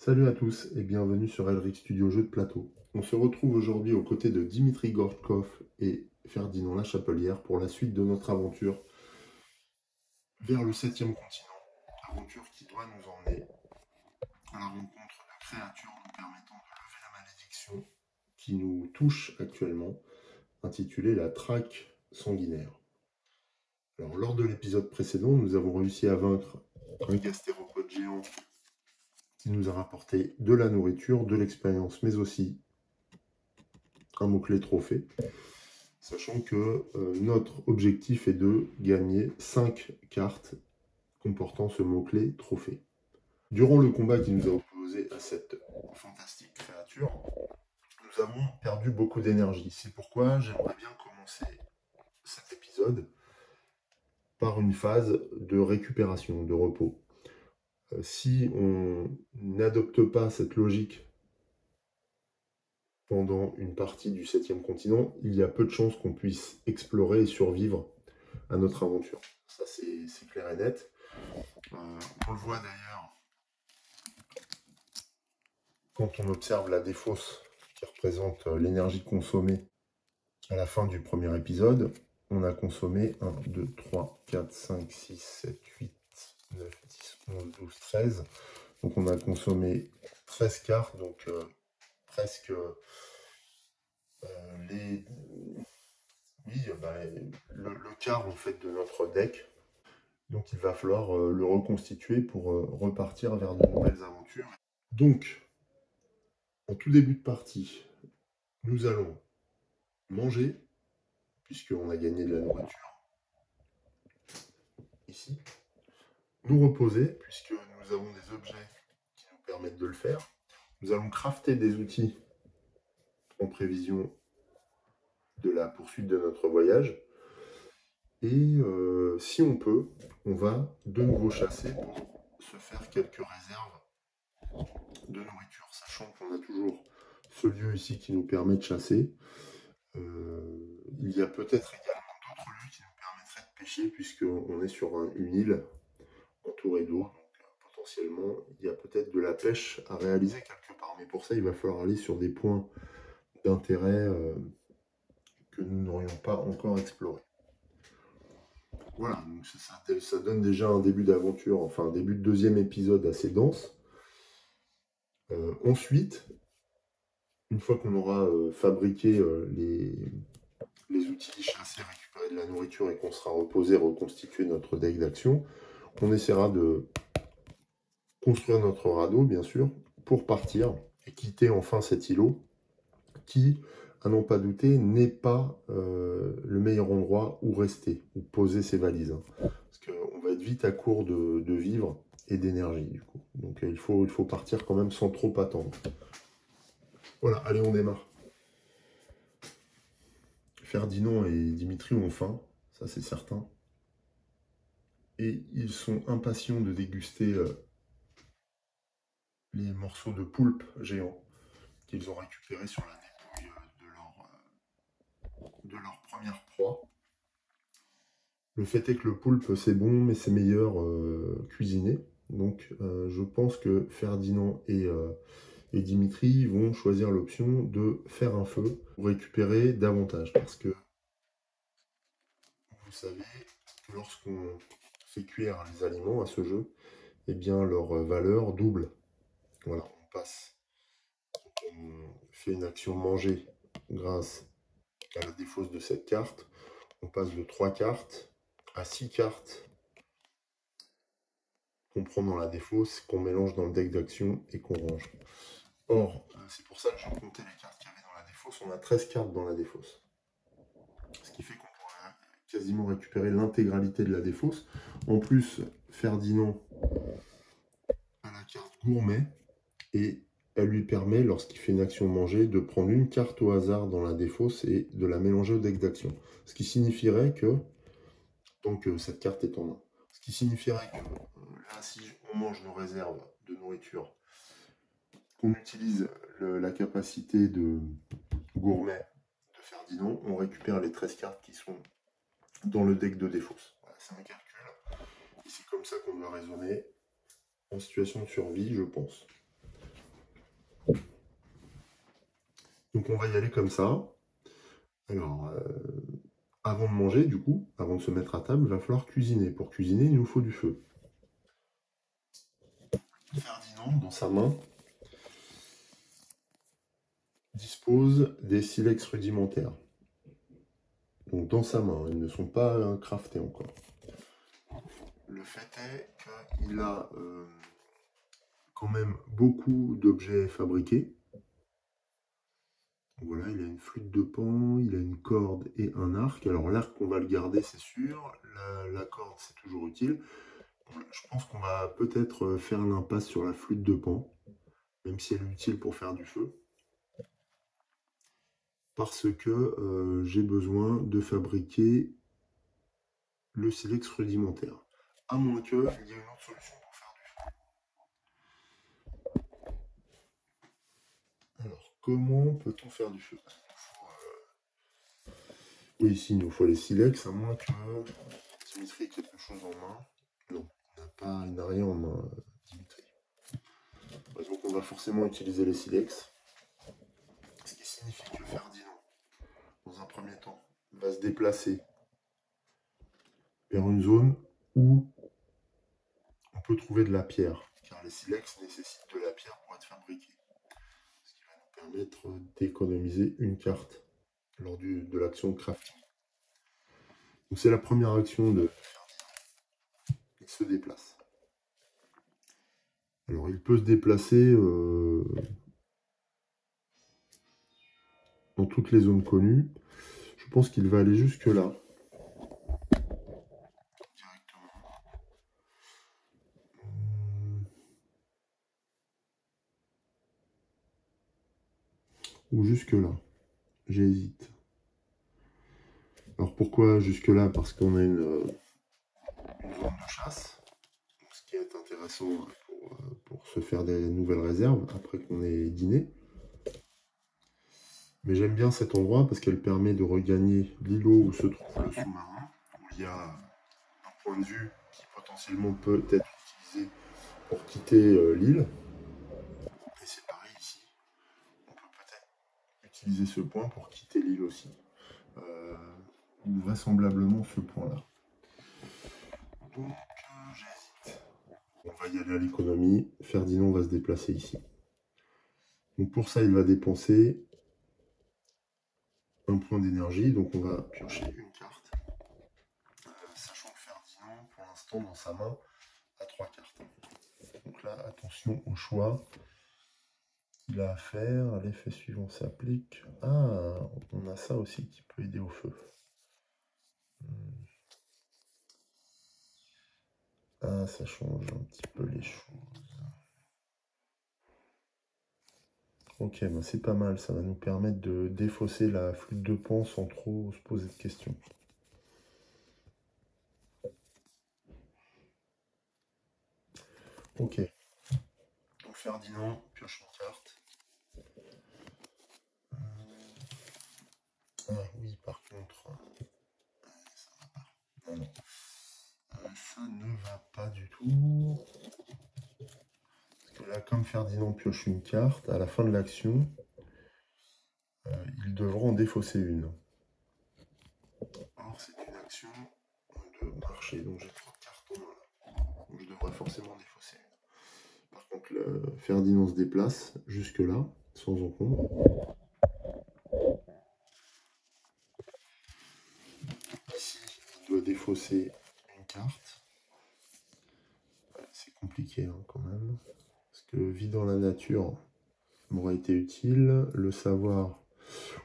Salut à tous et bienvenue sur Elric Studio Jeux de plateau. On se retrouve aujourd'hui aux côtés de Dimitri Gorchkov et Ferdinand Lachapelière pour la suite de notre aventure vers le 7e continent. Aventure qui doit nous emmener à la rencontre de créatures nous permettant de lever la malédiction qui nous touche actuellement, intitulée la traque sanguinaire. Alors, lors de l'épisode précédent, nous avons réussi à vaincre un gastéropode géant qui nous a rapporté de la nourriture, de l'expérience, mais aussi un mot-clé trophée, sachant que notre objectif est de gagner 5 cartes comportant ce mot-clé trophée. Durant le combat qui nous a opposé à cette fantastique créature, nous avons perdu beaucoup d'énergie. C'est pourquoi j'aimerais bien commencer cet épisode par une phase de récupération, de repos. Si on n'adopte pas cette logique pendant une partie du 7e continent, il y a peu de chances qu'on puisse explorer et survivre à notre aventure. Ça, c'est clair et net. On le voit d'ailleurs quand on observe la défausse qui représente l'énergie consommée à la fin du premier épisode. On a consommé 1, 2, 3, 4, 5, 6, 7, 8, 9, 10, 11, 12, 13. Donc on a consommé 13 cartes, donc presque le quart en fait de notre deck. Donc il va falloir le reconstituer pour repartir vers de nouvelles aventures. Donc, en tout début de partie, nous allons manger, puisqu'on a gagné de la nourriture ici. Nous reposer, puisque nous avons des objets qui nous permettent de le faire. Nous allons crafter des outils en prévision de la poursuite de notre voyage. Et si on peut, on va de nouveau chasser pour se faire quelques réserves de nourriture, sachant qu'on a toujours ce lieu ici qui nous permet de chasser. Il y a peut-être également d'autres lieux qui nous permettraient de pêcher, puisqu'on est sur une île entourée d'eau. Donc potentiellement, il y a peut-être de la pêche à réaliser quelque part. Mais pour ça, il va falloir aller sur des points d'intérêt que nous n'aurions pas encore explorés. Voilà, donc ça donne déjà un début d'aventure, enfin un début de deuxième épisode assez dense. Ensuite, une fois qu'on aura fabriqué les outils, chassé, récupéré de la nourriture et qu'on sera reposé, reconstitué notre deck d'action, on essaiera de construire notre radeau, bien sûr, pour partir et quitter enfin cet îlot qui, à n'en pas douter, n'est pas le meilleur endroit où rester, où poser ses valises. Parce qu'on va être vite à court de vivres et d'énergie, du coup. Donc il faut partir quand même sans trop attendre. Voilà, allez, on démarre. Ferdinand et Dimitri ont faim, ça c'est certain. Et ils sont impatients de déguster les morceaux de poulpe géants qu'ils ont récupérés sur la dépouille de leur première proie. Le fait est que le poulpe c'est bon, mais c'est meilleur cuisiné. Donc je pense que Ferdinand et Dimitri vont choisir l'option de faire un feu pour récupérer davantage. Parce que vous savez que lorsqu'on fait cuire les aliments à ce jeu, eh bien leur valeur double. Voilà, on fait une action manger grâce à la défausse de cette carte. On passe de 3 cartes à 6 cartes qu'on prend dans la défausse, qu'on mélange dans le deck d'action et qu'on range. Or, c'est pour ça que j'ai compté les cartes qu'il y avait dans la défausse. On a 13 cartes dans la défausse. Ce qui fait qu'on pourrait quasiment récupérer l'intégralité de la défausse. En plus, Ferdinand a la carte gourmet et elle lui permet, lorsqu'il fait une action manger, de prendre une carte au hasard dans la défausse et de la mélanger au deck d'action. Ce qui signifierait que, tant que cette carte est en main, ce qui signifierait que là, si on mange nos réserves de nourriture, qu'on utilise la capacité de gourmet de Ferdinand, on récupère les 13 cartes qui sont dans le deck de défausse. Voilà, c'est un calcul. Et c'est comme ça qu'on doit raisonner en situation de survie, je pense. Donc on va y aller comme ça. Alors, avant de manger, du coup, avant de se mettre à table, il va falloir cuisiner. Pour cuisiner, il nous faut du feu. Ferdinand, dans sa main, dispose des silex rudimentaires. Donc dans sa main, ils ne sont pas craftés encore. Le fait est qu'il a quand même beaucoup d'objets fabriqués. Voilà, il a une flûte de pan, il a une corde et un arc. Alors l'arc, on va le garder, c'est sûr. La corde, c'est toujours utile. Je pense qu'on va peut-être faire l'impasse sur la flûte de pan, même si elle est utile pour faire du feu. Parce que j'ai besoin de fabriquer le silex rudimentaire. À moins qu'il y ait une autre solution pour faire du feu. Alors, comment peut-on faire du feu? Oui, ici, il nous faut les silex, à moins que Dimitri ait quelque chose en main. Non, il n'a rien en main, Dimitri. Donc on va forcément utiliser les silex. Ce qui signifie que Ferdinand, dans un premier temps, va se déplacer vers une zone où on peut trouver de la pierre, car les silex nécessitent de la pierre pour être fabriqués. Ce qui va nous permettre d'économiser une carte lors de l'action crafting. Donc c'est la première action de Ferdinand. Il se déplace. Alors il peut se déplacer dans toutes les zones connues. Je pense qu'il va aller jusque là. Ou jusque là. J'hésite. Alors pourquoi jusque là? Parce qu'on a une zone de chasse. Ce qui est intéressant pour se faire des nouvelles réserves après qu'on ait dîné. Mais j'aime bien cet endroit parce qu'elle permet de regagner l'îlot où se trouve le sous-marin, où il y a un point de vue qui potentiellement peut être utilisé pour quitter l'île. Et c'est pareil ici. On peut peut-être utiliser ce point pour quitter l'île aussi. Ou vraisemblablement ce point-là. Donc j'hésite. On va y aller à l'économie. Ferdinand va se déplacer ici. Donc pour ça, il va dépenser un point d'énergie. Donc on va piocher une carte. Sachant que Ferdinand, pour l'instant, dans sa main, a 3 cartes. Donc là, attention au choix qu'il a à faire. L'effet suivant s'applique. Ah, on a ça aussi qui peut aider au feu. Ah, ça change un petit peu les choses. Ok, ben c'est pas mal, ça va nous permettre de défausser la flûte de pan sans trop se poser de questions. Ok. Donc Ferdinand pioche une carte. Ah oui, par contre, ça va pas. Non, non. Ça ne va pas du tout. Parce que là, comme Ferdinand pioche une carte, à la fin de l'action, il devra en défausser une. Or, c'est une action de marché, donc j'ai 3 cartes en main là. Donc je devrais forcément défausser une. Par contre, Ferdinand se déplace jusque là, sans encombre. Ici, il doit défausser une carte. C'est compliqué hein, quand même. Parce que vie dans la nature m'aurait été utile. Le savoir,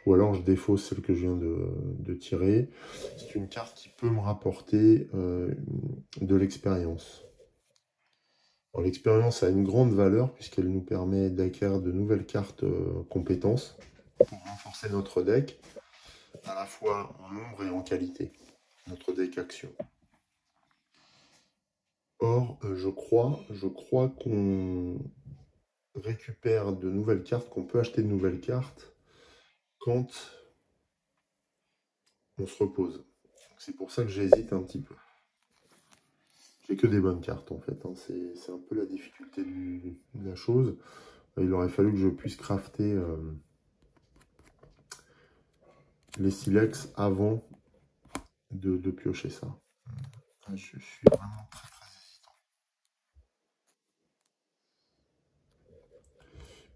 ou alors je défausse celle que je viens de tirer. C'est une carte qui peut me rapporter de l'expérience. L'expérience a une grande valeur puisqu'elle nous permet d'acquérir de nouvelles cartes compétences pour renforcer notre deck, à la fois en nombre et en qualité, notre deck action. Or, je crois qu'on récupère de nouvelles cartes, qu'on peut acheter de nouvelles cartes quand on se repose. C'est pour ça que j'hésite un petit peu. J'ai que des bonnes cartes en fait, hein. C'est un peu la difficulté de la chose. Il aurait fallu que je puisse crafter les silex avant de piocher ça. Je suis vraiment très hésitant.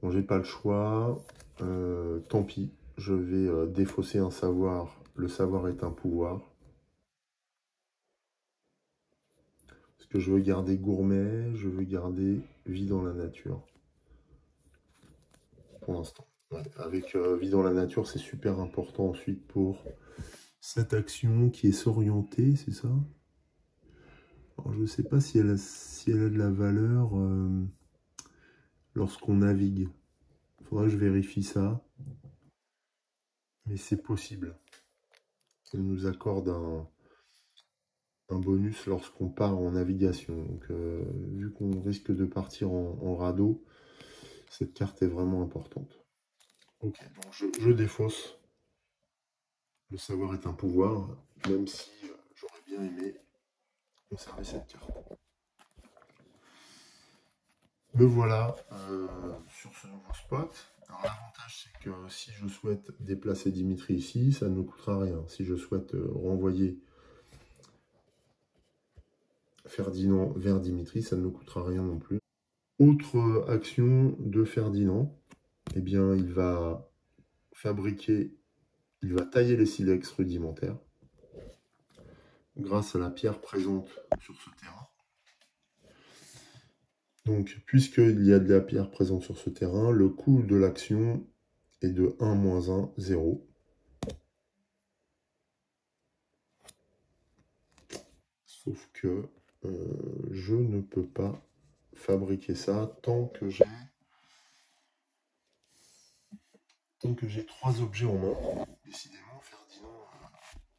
Bon, j'ai pas le choix. Tant pis, je vais défausser un savoir. Le savoir est un pouvoir. Parce que je veux garder gourmet, je veux garder vie dans la nature. Pour l'instant. Ouais, avec vie dans la nature, c'est super important ensuite pour cette action qui est s'orienter, c'est ça? Alors, je ne sais pas si elle a de la valeur lorsqu'on navigue. Il faudra que je vérifie ça. Mais c'est possible. Elle nous accorde un bonus lorsqu'on part en navigation. Donc, vu qu'on risque de partir en radeau, cette carte est vraiment importante. Ok, donc je défausse. Le savoir est un pouvoir, même si j'aurais bien aimé conserver cette carte. Me voilà sur ce nouveau spot. Alors l'avantage c'est que si je souhaite déplacer Dimitri ici, ça ne me coûtera rien. Si je souhaite renvoyer Ferdinand vers Dimitri, ça ne me coûtera rien non plus. Autre action de Ferdinand, eh bien il va tailler les silex rudimentaires grâce à la pierre présente sur ce terrain. Donc, puisqu'il y a de la pierre présente sur ce terrain, le coût de l'action est de 1 moins 1, 0. Sauf que je ne peux pas fabriquer ça tant que j'ai 3 objets en main. Décidément, Ferdinand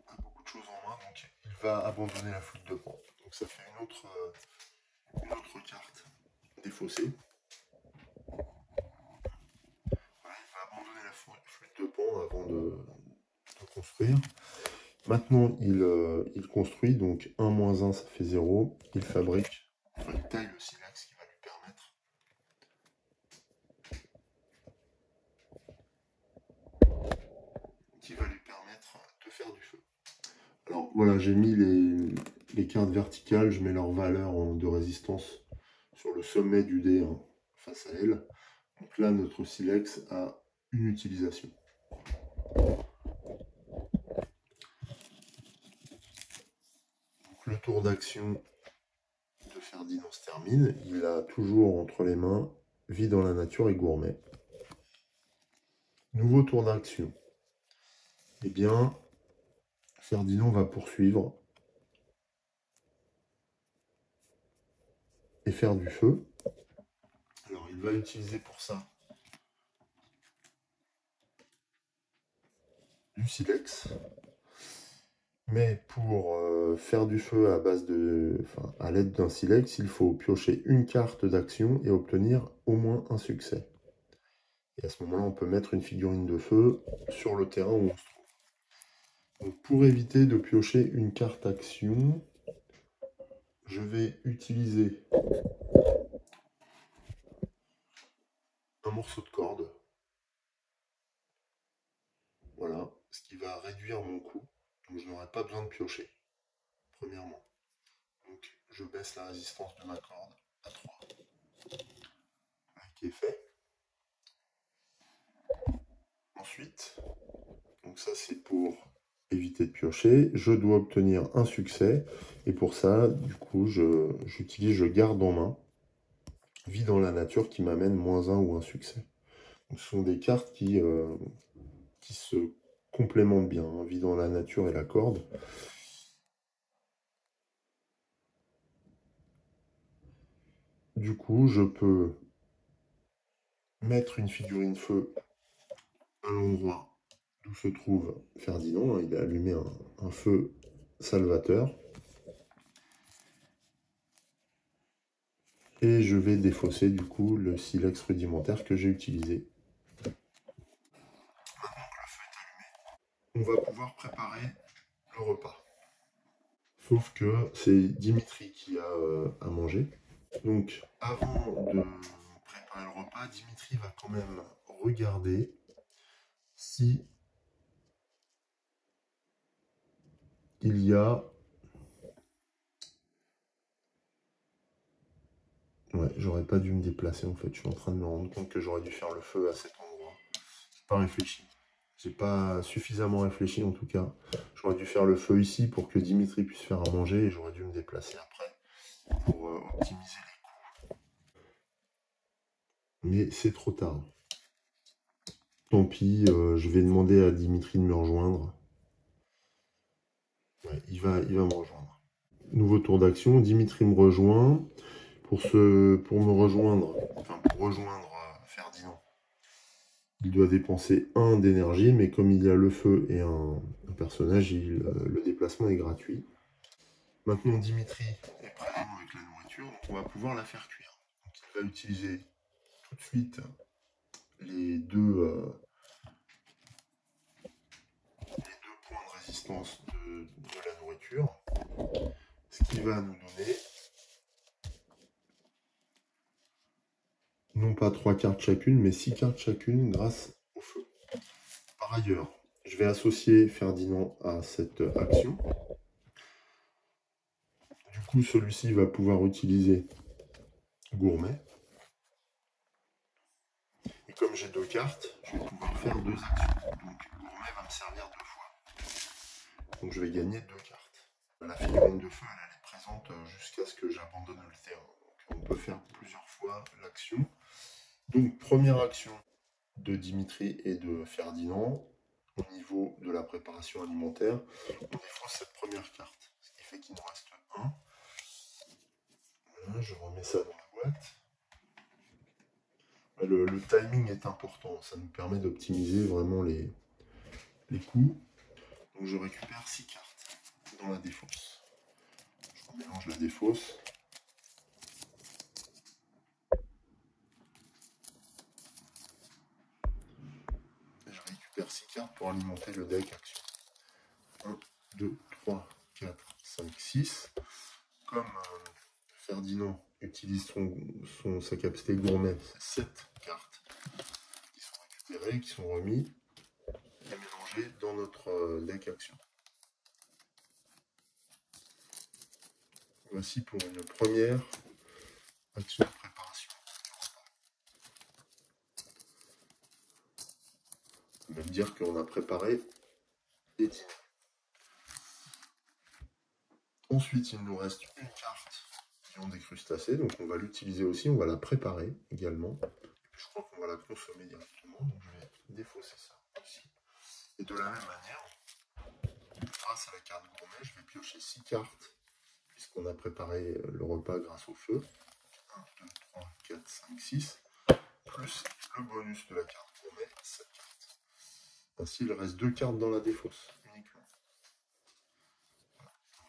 a beaucoup de choses en main, donc il va abandonner la flûte de Pan. Donc ça fait une autre carte défaussée. Voilà, il va abandonner la flûte de Pan avant de construire. Maintenant, il construit, donc 1 moins 1, ça fait 0. Il fabrique, il taille le silex qui va lui permettre de faire du feu. Alors voilà, j'ai mis les cartes verticales, je mets leur valeur de résistance sur le sommet du dé face à elle. Donc là, notre silex a une utilisation. Donc le tour d'action de Ferdinand se termine. Il a toujours entre les mains vie dans la nature et gourmet. Nouveau tour d'action. Eh bien, Ferdinand va poursuivre et faire du feu. Alors, il va utiliser pour ça du silex. Mais pour faire du feu à l'aide d'un silex, il faut piocher une carte d'action et obtenir au moins un succès. Et à ce moment-là, on peut mettre une figurine de feu sur le terrain où on se trouve. Donc, pour éviter de piocher une carte action, je vais utiliser un morceau de corde. Voilà, ce qui va réduire mon coût. Donc je n'aurai pas besoin de piocher, premièrement. Donc je baisse la résistance de ma corde à 3. Qui est fait. Ensuite, donc ça c'est pour éviter de piocher, je dois obtenir un succès. Et pour ça, du coup, je garde en main vie dans la nature qui m'amène moins 1 ou un succès. Donc, ce sont des cartes qui se complémentent bien, hein, vie dans la nature et la corde. Du coup, je peux mettre une figurine feu à l'endroit d'où se trouve Ferdinand. Il a allumé un feu salvateur. Et je vais défausser du coup le silex rudimentaire que j'ai utilisé. Maintenant que le feu est allumé, on va pouvoir préparer le repas. Sauf que c'est Dimitri qui a à manger. Donc avant de préparer le repas, Dimitri va quand même regarder si il y a... Ouais, j'aurais pas dû me déplacer en fait. Je suis en train de me rendre compte que j'aurais dû faire le feu à cet endroit. J'ai pas réfléchi. J'ai pas suffisamment réfléchi en tout cas. J'aurais dû faire le feu ici pour que Dimitri puisse faire à manger et j'aurais dû me déplacer après pour optimiser les coûts. Mais c'est trop tard. Tant pis, je vais demander à Dimitri de me rejoindre. Ouais, il va me rejoindre. Nouveau tour d'action, Dimitri me rejoint. Pour me rejoindre, enfin pour rejoindre Ferdinand, il doit dépenser 1 d'énergie, mais comme il y a le feu et un personnage, le déplacement est gratuit. Maintenant, Dimitri est présent avec la nourriture, donc on va pouvoir la faire cuire. Donc, il va utiliser tout de suite les deux points de résistance de la nourriture, ce qui va nous donner non pas 3 cartes chacune, mais 6 cartes chacune grâce au feu. Par ailleurs, je vais associer Ferdinand à cette action. Du coup, celui-ci va pouvoir utiliser Gourmet. Et comme j'ai 2 cartes, je vais pouvoir faire 2 actions. Donc Gourmet va me servir 2 fois. Donc je vais gagner 2 cartes. La figurine de feu, elle est présente jusqu'à ce que j'abandonne le terrain. Donc on peut faire plusieurs fois l'action. Donc première action de Dimitri et de Ferdinand. Au niveau de la préparation alimentaire, on défausse cette première carte. Ce qui fait qu'il nous reste 1. Voilà, je remets ça dans la boîte. Le timing est important, ça nous permet d'optimiser vraiment les coûts. Donc je récupère 6 cartes dans la défausse. Je remélange la défausse. Et je récupère 6 cartes pour alimenter le deck action. 1, 2, 3, 4, 5, 6. Comme Ferdinand utilise sa capacité gourmet, c'est 7 cartes qui sont récupérées, qui sont remises et mélangées dans notre deck action. Voici pour une première action de préparation. On va me dire qu'on a préparé des dîners. Ensuite, il nous reste une carte viande des crustacés, donc on va l'utiliser aussi, on va la préparer également. Et puis je crois qu'on va la consommer directement, donc je vais défausser ça aussi. Et de la même manière, grâce à la carte gourmet, je vais piocher 6 cartes, puisqu'on a préparé le repas grâce au feu. 1, 2, 3, 4, 5, 6, plus le bonus de la carte gourmet, 7 cartes. Ainsi, il reste 2 cartes dans la défausse, uniquement.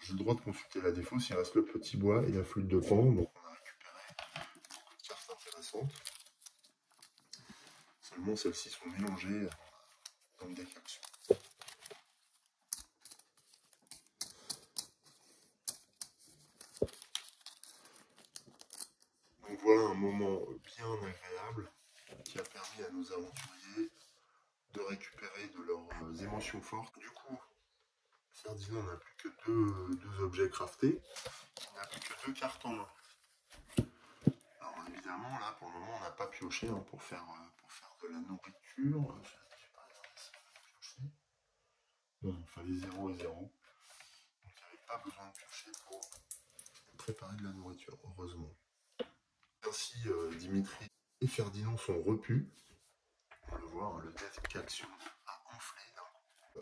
J'ai le droit de consulter la défausse, il reste le petit bois et la flûte de pan, donc on a récupéré beaucoup de cartes intéressantes. Seulement celles-ci sont mélangées dans le deck action. Donc voilà un moment bien agréable qui a permis à nos aventuriers de récupérer de leurs émotions fortes. Du coup, Ferdinand n'a plus que deux objets craftés, il n'a plus que 2 cartes en main. Alors évidemment, là pour le moment, on n'a pas pioché pour faire de la nourriture. Non, il fallait 0 et 0. Donc il n'y avait pas besoin de piocher pour préparer de la nourriture, heureusement. Ainsi, Dimitri et Ferdinand sont repus. On le voit, le deck action a enflé.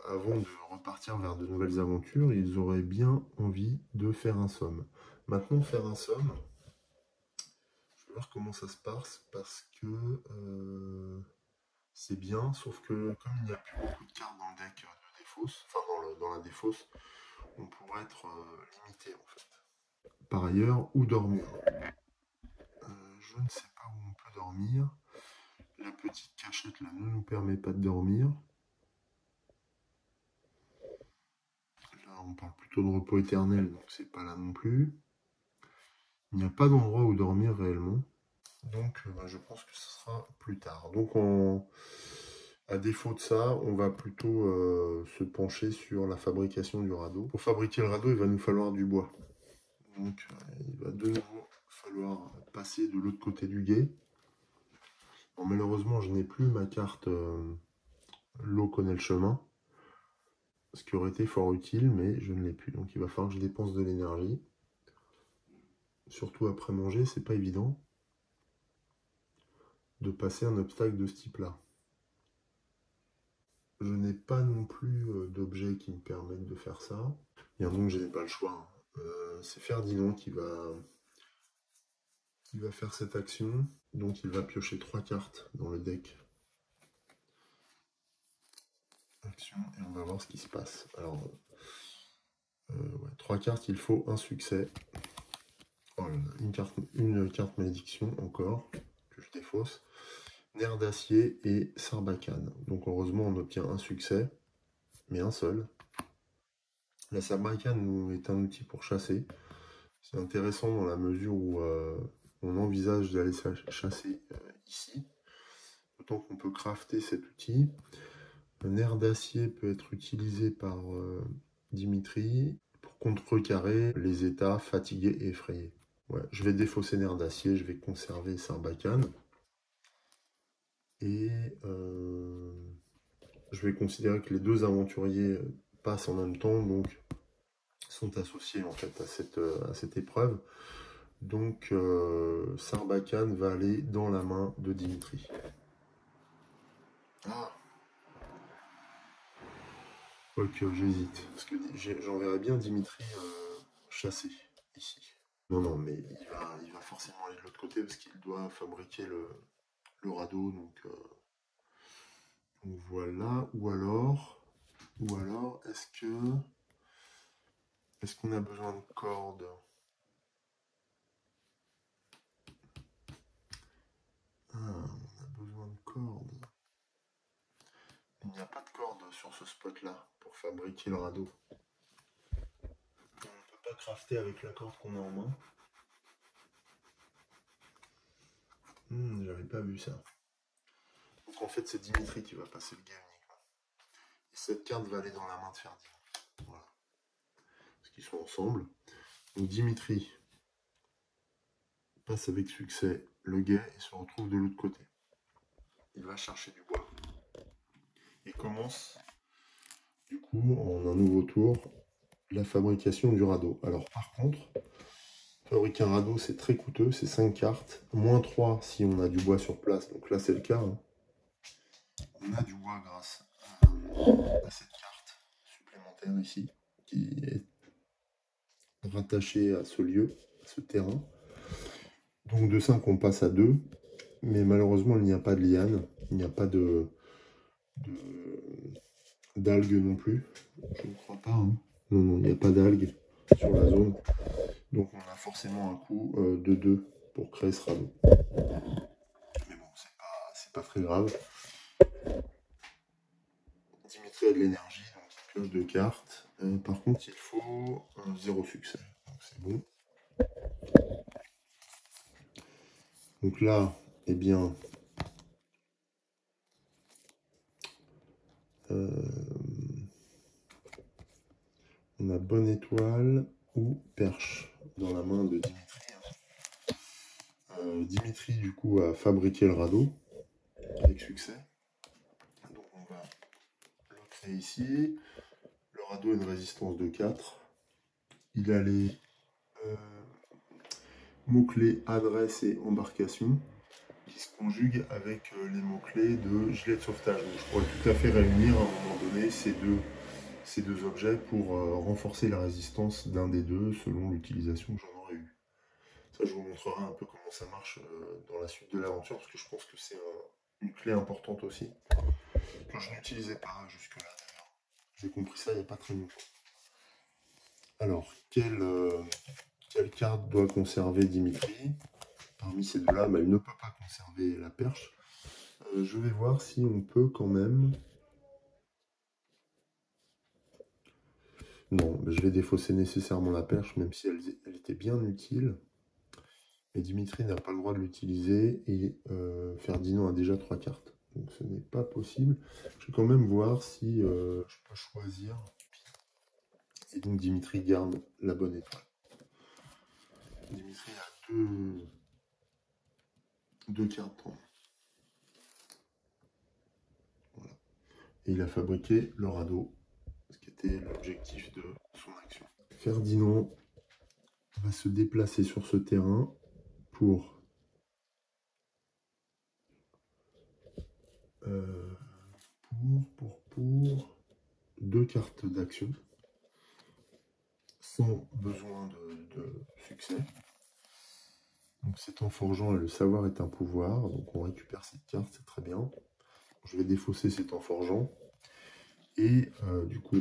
Avant de repartir vers de nouvelles aventures, ils auraient bien envie de faire un somme. Maintenant, faire un somme, je vais voir comment ça se passe parce que c'est bien, sauf que comme il n'y a plus beaucoup de cartes dans le deck de défausse, enfin dans la défausse, on pourrait être limité en fait. Par ailleurs, où dormir? Je ne sais pas où on peut dormir. La petite cachette là ne nous permet pas de dormir. Là, on parle plutôt de repos éternel, donc c'est pas là non plus. Il n'y a pas d'endroit où dormir réellement. Donc je pense que ce sera plus tard. Donc À défaut de ça, on va plutôt se pencher sur la fabrication du radeau. Pour fabriquer le radeau, il va nous falloir du bois. Donc il va de nouveau falloir passer de l'autre côté du gué. Bon, malheureusement, je n'ai plus ma carte L'eau connaît le chemin. Ce qui aurait été fort utile, mais je ne l'ai plus. Donc il va falloir que je dépense de l'énergie. Surtout après manger, c'est pas évident de passer un obstacle de ce type-là. Je n'ai pas non plus d'objets qui me permettent de faire ça. Bien donc je n'ai pas le choix. C'est Ferdinand qui va faire cette action. Donc il va piocher 3 cartes dans le deck. Action, et on va voir ce qui se passe. Alors, ouais, 3 cartes, il faut un succès. Oh là là, une carte malédiction encore, que je défausse. Nerf d'acier et Sarbacane. Donc heureusement on obtient un succès, mais un seul. La Sarbacane est un outil pour chasser. C'est intéressant dans la mesure où on envisage d'aller chasser ici. Autant qu'on peut crafter cet outil. Le nerf d'acier peut être utilisé par Dimitri pour contrecarrer les états fatigués et effrayés. Ouais, je vais défausser nerf d'acier, je vais conserver Sarbacane. Et je vais considérer que les deux aventuriers passent en même temps, donc sont associés en fait à cette épreuve. Donc Sarbacane va aller dans la main de Dimitri. Ah. Ok, j'hésite, parce que j'enverrais bien Dimitri chasser ici. Non, non, mais il va forcément aller de l'autre côté parce qu'il doit fabriquer le radeau, donc voilà. Ou alors, est-ce qu'on a besoin de cordes? Ah, on a besoin de cordes. Il n'y a pas de cordes sur ce spot-là pour fabriquer le radeau. On ne peut pas crafter avec la corde qu'on a en main. J'avais pas vu ça. Donc en fait, c'est Dimitri qui va passer le game uniquement. Et cette carte va aller dans la main de Ferdinand. Voilà. Parce qu'ils sont ensemble. Donc Dimitri passe avec succès le guet et se retrouve de l'autre côté. Il va chercher du bois. Et commence, du coup, en un nouveau tour, la fabrication du radeau. Alors par contre, fabriquer un radeau, c'est très coûteux, c'est 5 cartes. Moins 3 si on a du bois sur place. Donc là, c'est le cas. Hein. On a du bois grâce à cette carte supplémentaire ici, qui est rattachée à ce lieu, à ce terrain. Donc de 5, on passe à 2. Mais malheureusement, il n'y a pas de liane. Il n'y a pas d'algues non plus. Je ne crois pas. Hein. Non, non, il n'y a pas d'algues sur la zone. Donc on a forcément un coût de 2 pour créer ce radeau. Mais bon, c'est pas très grave. Dimitri a de l'énergie, donc il pioche 2 cartes. Par contre, il faut 0 succès. Donc c'est bon. Donc là, eh bien, on a bonne étoile ou perche dans la main de Dimitri. Dimitri, du coup, a fabriqué le radeau avec succès. Donc on va le créer ici. Le radeau a une résistance de 4. Il a les mots-clés adresse et embarcation qui se conjuguent avec les mots-clés de gilet de sauvetage. Donc je pourrais tout à fait réunir à un moment donné ces deux objets pour renforcer la résistance d'un des deux selon l'utilisation que j'en aurais eu. Ça, je vous montrerai un peu comment ça marche dans la suite de l'aventure, parce que je pense que c'est une clé importante aussi, que je n'utilisais pas jusque-là d'ailleurs. J'ai compris ça il n'y a pas très longtemps. Alors, quelle carte doit conserver Dimitri? Parmi ces deux-là, il ne peut pas conserver la perche. Je vais voir si on peut quand même... Non, je vais défausser nécessairement la perche, même si elle était bien utile. Mais Dimitri n'a pas le droit de l'utiliser et Ferdinand a déjà 3 cartes. donc ce n'est pas possible. Je vais quand même voir si je peux choisir. Et donc Dimitri garde la bonne étoile. Dimitri a deux cartons. Voilà. Et il a fabriqué le radeau, ce qui était l'objectif de son action. Ferdinand va se déplacer sur ce terrain pour deux cartes d'action sans besoin de succès. Donc c'est en forgeant et le savoir est un pouvoir. Donc on récupère cette carte, c'est très bien. Je vais défausser cet en forgeant. Et du coup,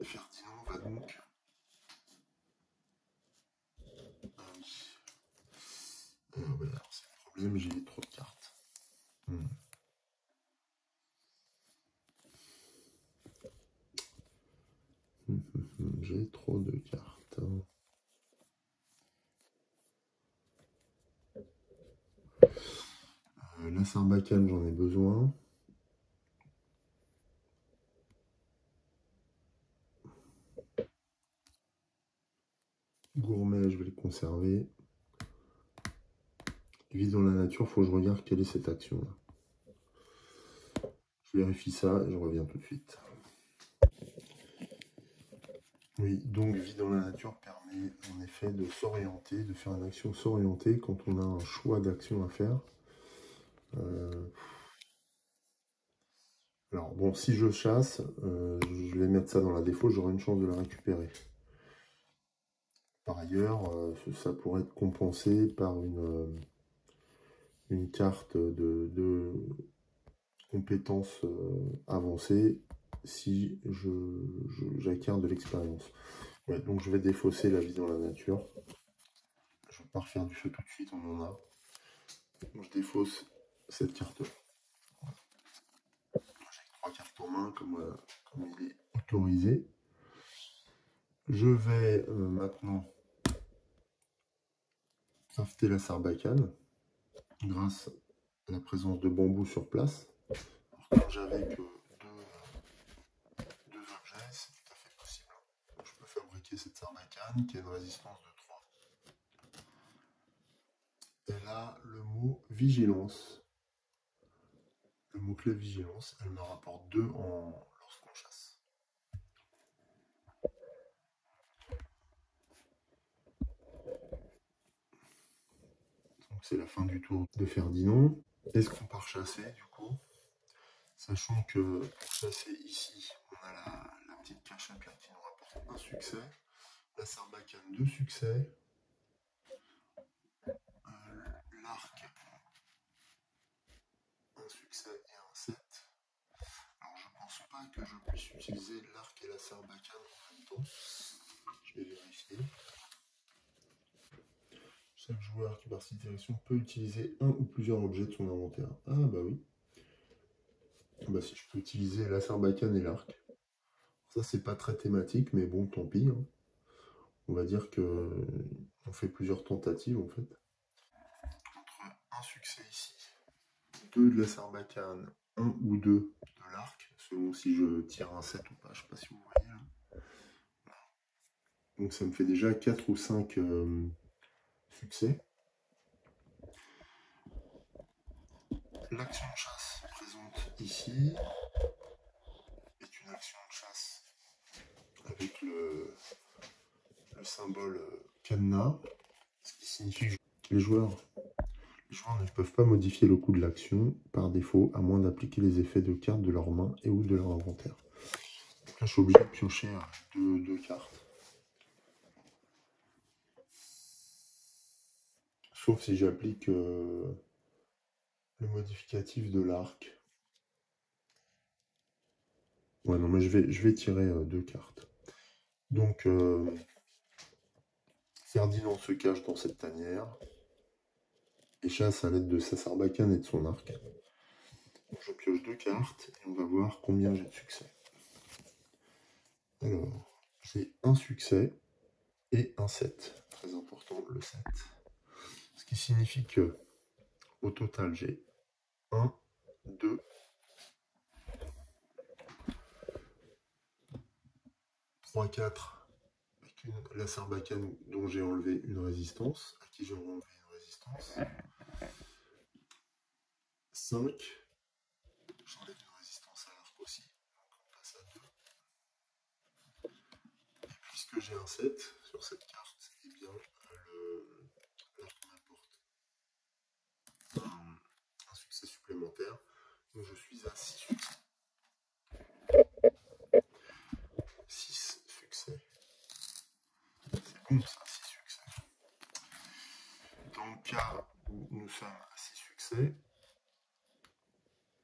Ferdinand va donc... ouais, alors c'est le problème, j'ai trop de cartes. J'ai trop de cartes. La Sarbacane, j'en ai besoin. Gourmet, je vais le conserver. Vie dans la nature, il faut que je regarde quelle est cette action-là. Je vérifie ça et je reviens tout de suite. Oui, donc vie dans la nature permet en effet de s'orienter, de faire une action s'orienter quand on a un choix d'action à faire. Alors bon, si je chasse, je vais mettre ça dans la défaut, j'aurai une chance de la récupérer. Par ailleurs, ça pourrait être compensé par une carte de compétences avancées si j'acquiers de l'expérience. Ouais, donc je vais défausser la vie dans la nature. Je ne vais pas refaire du feu tout de suite, on en a. Donc je défausse cette carte-là. J'ai 3 cartes en main, comme il est autorisé. Je vais maintenant crafter la Sarbacane grâce à la présence de bambou sur place. Alors, quand j'avais que deux objets, c'est tout à fait possible. Donc, je peux fabriquer cette Sarbacane qui a une résistance de 3. Elle a le mot vigilance. Le mot-clé vigilance, elle me rapporte 2 lorsqu'on chasse. Donc c'est la fin du tour de Ferdinand. Est-ce qu'on part chasser du coup? Sachant que pour chasser ici, on a la petite carte qui nous rapporte un succès. La Sarbacane 2 succès. L'arc, un succès et un 7. Alors je pense pas que je puisse utiliser l'arc et la Sarbacane en même temps. Je vais vérifier. Chaque joueur qui participe à l'action peut utiliser un ou plusieurs objets de son inventaire. Ah bah oui. Bah si je peux utiliser la Sarbacane et l'arc. Ça c'est pas très thématique, mais bon, tant pis. Hein. On va dire que on fait plusieurs tentatives en fait. Entre un succès ici, 2 de la Sarbacane, 1 ou 2 de l'arc, selon si je tire un 7 ou pas, je sais pas si vous voyez là. Donc ça me fait déjà 4 ou 5 succès. L'action de chasse présente ici est une action de chasse avec le symbole cadenas, ce qui signifie que les joueurs ne peuvent pas modifier le coût de l'action par défaut, à moins d'appliquer les effets de cartes de leur main et ou de leur inventaire. Donc là, je suis obligé de piocher deux cartes. Sauf si j'applique le modificatif de l'arc. Ouais, non, mais je vais tirer 2 cartes. Donc, Ferdinand se cache dans cette tanière et chasse à l'aide de sa Sarbacane et de son arc. Donc, je pioche 2 cartes et on va voir combien j'ai de succès. Alors, j'ai un succès et un 7. Très important, le 7. Ce qui signifie que au total j'ai 1, 2, 3, 4, avec la Sarbacane dont j'ai enlevé une résistance, à qui j'ai enlevé une résistance. 5, j'enlève une résistance à l'arc aussi, donc on passe à 2. Et puisque j'ai un 7 sur cette carte, et bien l'arc m'apporte un succès supplémentaire, donc je suis à 6 succès. 6 succès. C'est bon ça, 6 succès. Dans le cas où nous sommes à 6 succès,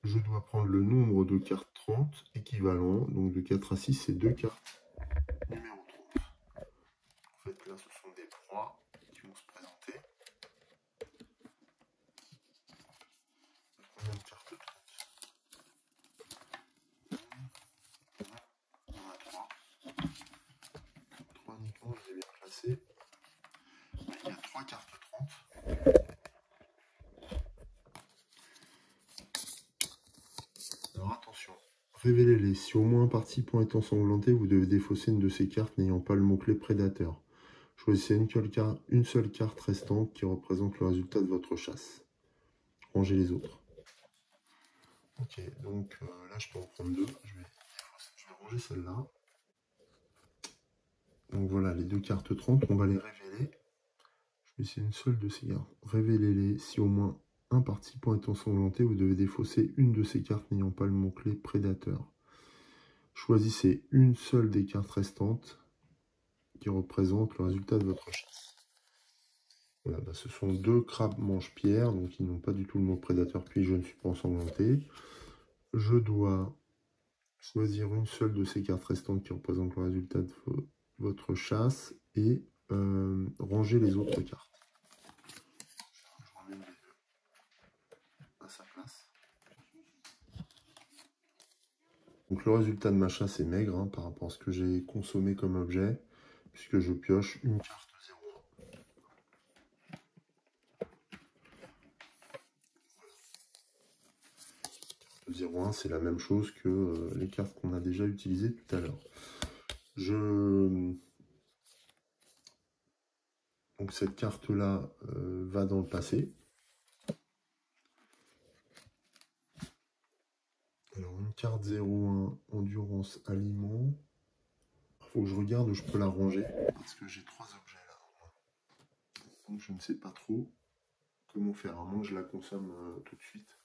je dois prendre le nombre de cartes 30 équivalent, donc de 4 à 6, c'est 2 cartes numéro 30. En fait, là, ce sont des proies qui vont se présenter. Combien de cartes 30 ? On a 3. 3 uniquement, je les ai bien classés. Il y a 3 cartes 30. Alors attention, révélez-les. Si au moins un participant est ensanglanté, vous devez défausser une de ces cartes n'ayant pas le mot-clé prédateur. Choisissez une seule carte restante qui représente le résultat de votre chasse. Rangez les autres. Ok, donc là je peux en prendre 2. Je vais ranger celle-là. Donc voilà, les 2 cartes 30, on va les révéler. Je vais essayer une seule de ces cartes. Révélez-les. Si au moins un participant est ensanglanté, vous devez défausser une de ces cartes n'ayant pas le mot-clé prédateur. Choisissez une seule des cartes restantes qui représente le résultat de votre chasse. Voilà, bah, ce sont 2 crabes mange-pierre, donc ils n'ont pas du tout le mot prédateur, puis je ne suis pas ensanglanté. Je dois choisir une seule de ces cartes restantes qui représente le résultat de votre chasse et ranger les autres cartes. Je ramène les deux à sa place. Donc le résultat de ma chasse est maigre hein, par rapport à ce que j'ai consommé comme objet, puisque je pioche une carte 0,1, c'est la même chose que les cartes qu'on a déjà utilisées tout à l'heure. Donc cette carte-là va dans le passé. Alors une carte 0,1, endurance, aliment. Il faut que je regarde où je peux la ranger, parce que j'ai 3 objets là. Donc je ne sais pas trop comment faire, à moins que je la consomme tout de suite.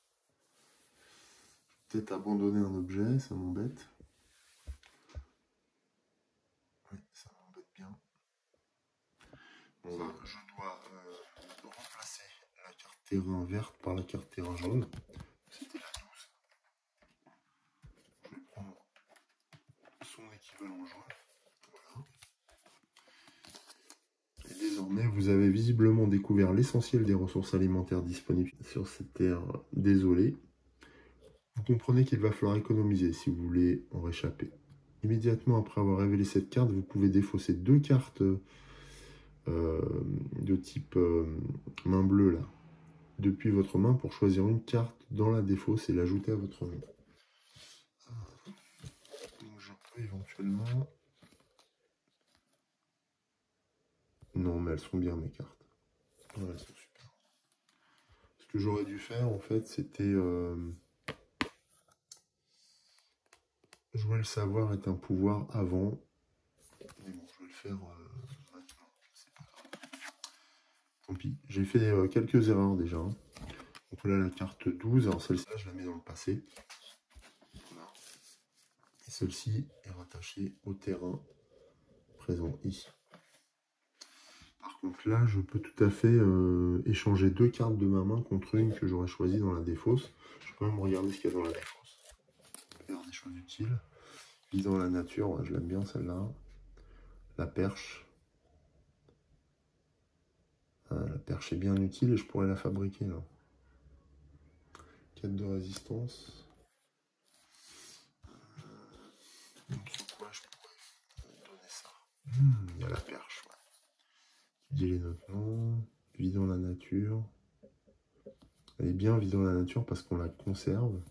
Peut-être abandonner un objet, ça m'embête. Oui, ça m'embête bien. Bon, bah, je dois remplacer la carte terrain verte par la carte terrain jaune. C'était la 12. Je vais prendre son équivalent jaune. Voilà. Et désormais, vous avez visiblement découvert l'essentiel des ressources alimentaires disponibles sur cette terre désolée. Vous comprenez qu'il va falloir économiser si vous voulez en réchapper. Immédiatement après avoir révélé cette carte, vous pouvez défausser 2 cartes de type main bleue là, depuis votre main pour choisir une carte dans la défausse et l'ajouter à votre main. Donc je peux éventuellement... Non mais elles sont bien mes cartes. Ouais, elles sont super. Ce que j'aurais dû faire en fait c'était... Jouer le savoir est un pouvoir avant. Mais bon, je vais le faire maintenant. C'est pas grave. Tant pis. J'ai fait quelques erreurs déjà. Hein. Donc là, la carte 12. Alors celle-ci, je la mets dans le passé. Voilà. Et celle-ci est rattachée au terrain présent ici. Par contre, là, je peux tout à fait échanger 2 cartes de ma main contre une que j'aurais choisie dans la défausse. Je peux même regarder ce qu'il y a dans la défausse. Faire des choses utiles. Vie dans la nature, ouais, je l'aime bien celle-là. La perche. La perche est bien utile et je pourrais la fabriquer là. 4 de résistance. Donc sur quoi je pourrais donner ça? Il y a la perche. Ouais. Étudier les notes non. Vidons la nature. Elle est bien vidons la nature parce qu'on la conserve.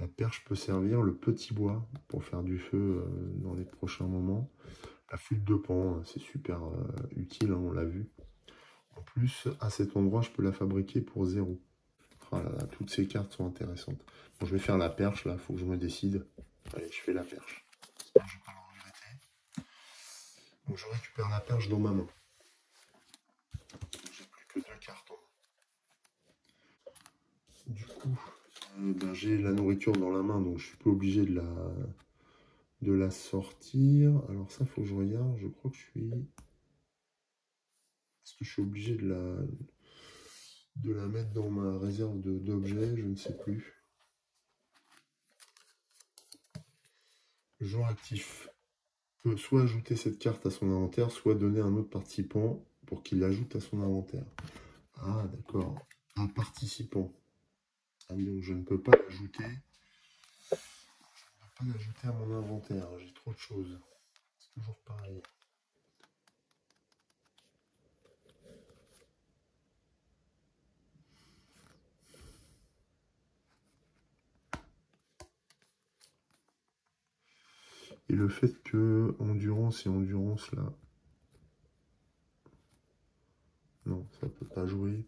La perche peut servir, le petit bois pour faire du feu dans les prochains moments. La flûte de pan, c'est super utile, hein, on l'a vu. En plus, à cet endroit, je peux la fabriquer pour 0. Oh là là, toutes ces cartes sont intéressantes. Bon, je vais faire la perche, là, il faut que je me décide. Allez, je fais la perche. J'espère que je vais pas le regretter. Donc, je récupère la perche dans ma main. J'ai plus que 2 cartes en main. Du coup, ben, j'ai la nourriture dans la main, donc je suis pas obligé de la sortir. Alors ça, faut que je regarde. Je crois que je suis... Est-ce que je suis obligé de la mettre dans ma réserve d'objets? Je ne sais plus. Le joueur actif peut soit ajouter cette carte à son inventaire, soit donner à un autre participant pour qu'il l'ajoute à son inventaire. Ah, d'accord. Un participant. Ah oui, donc je ne peux pas l'ajouter. Je ne peux pas l'ajouter à mon inventaire. J'ai trop de choses. C'est toujours pareil. Et le fait que endurance et endurance là, non, ça peut pas jouer.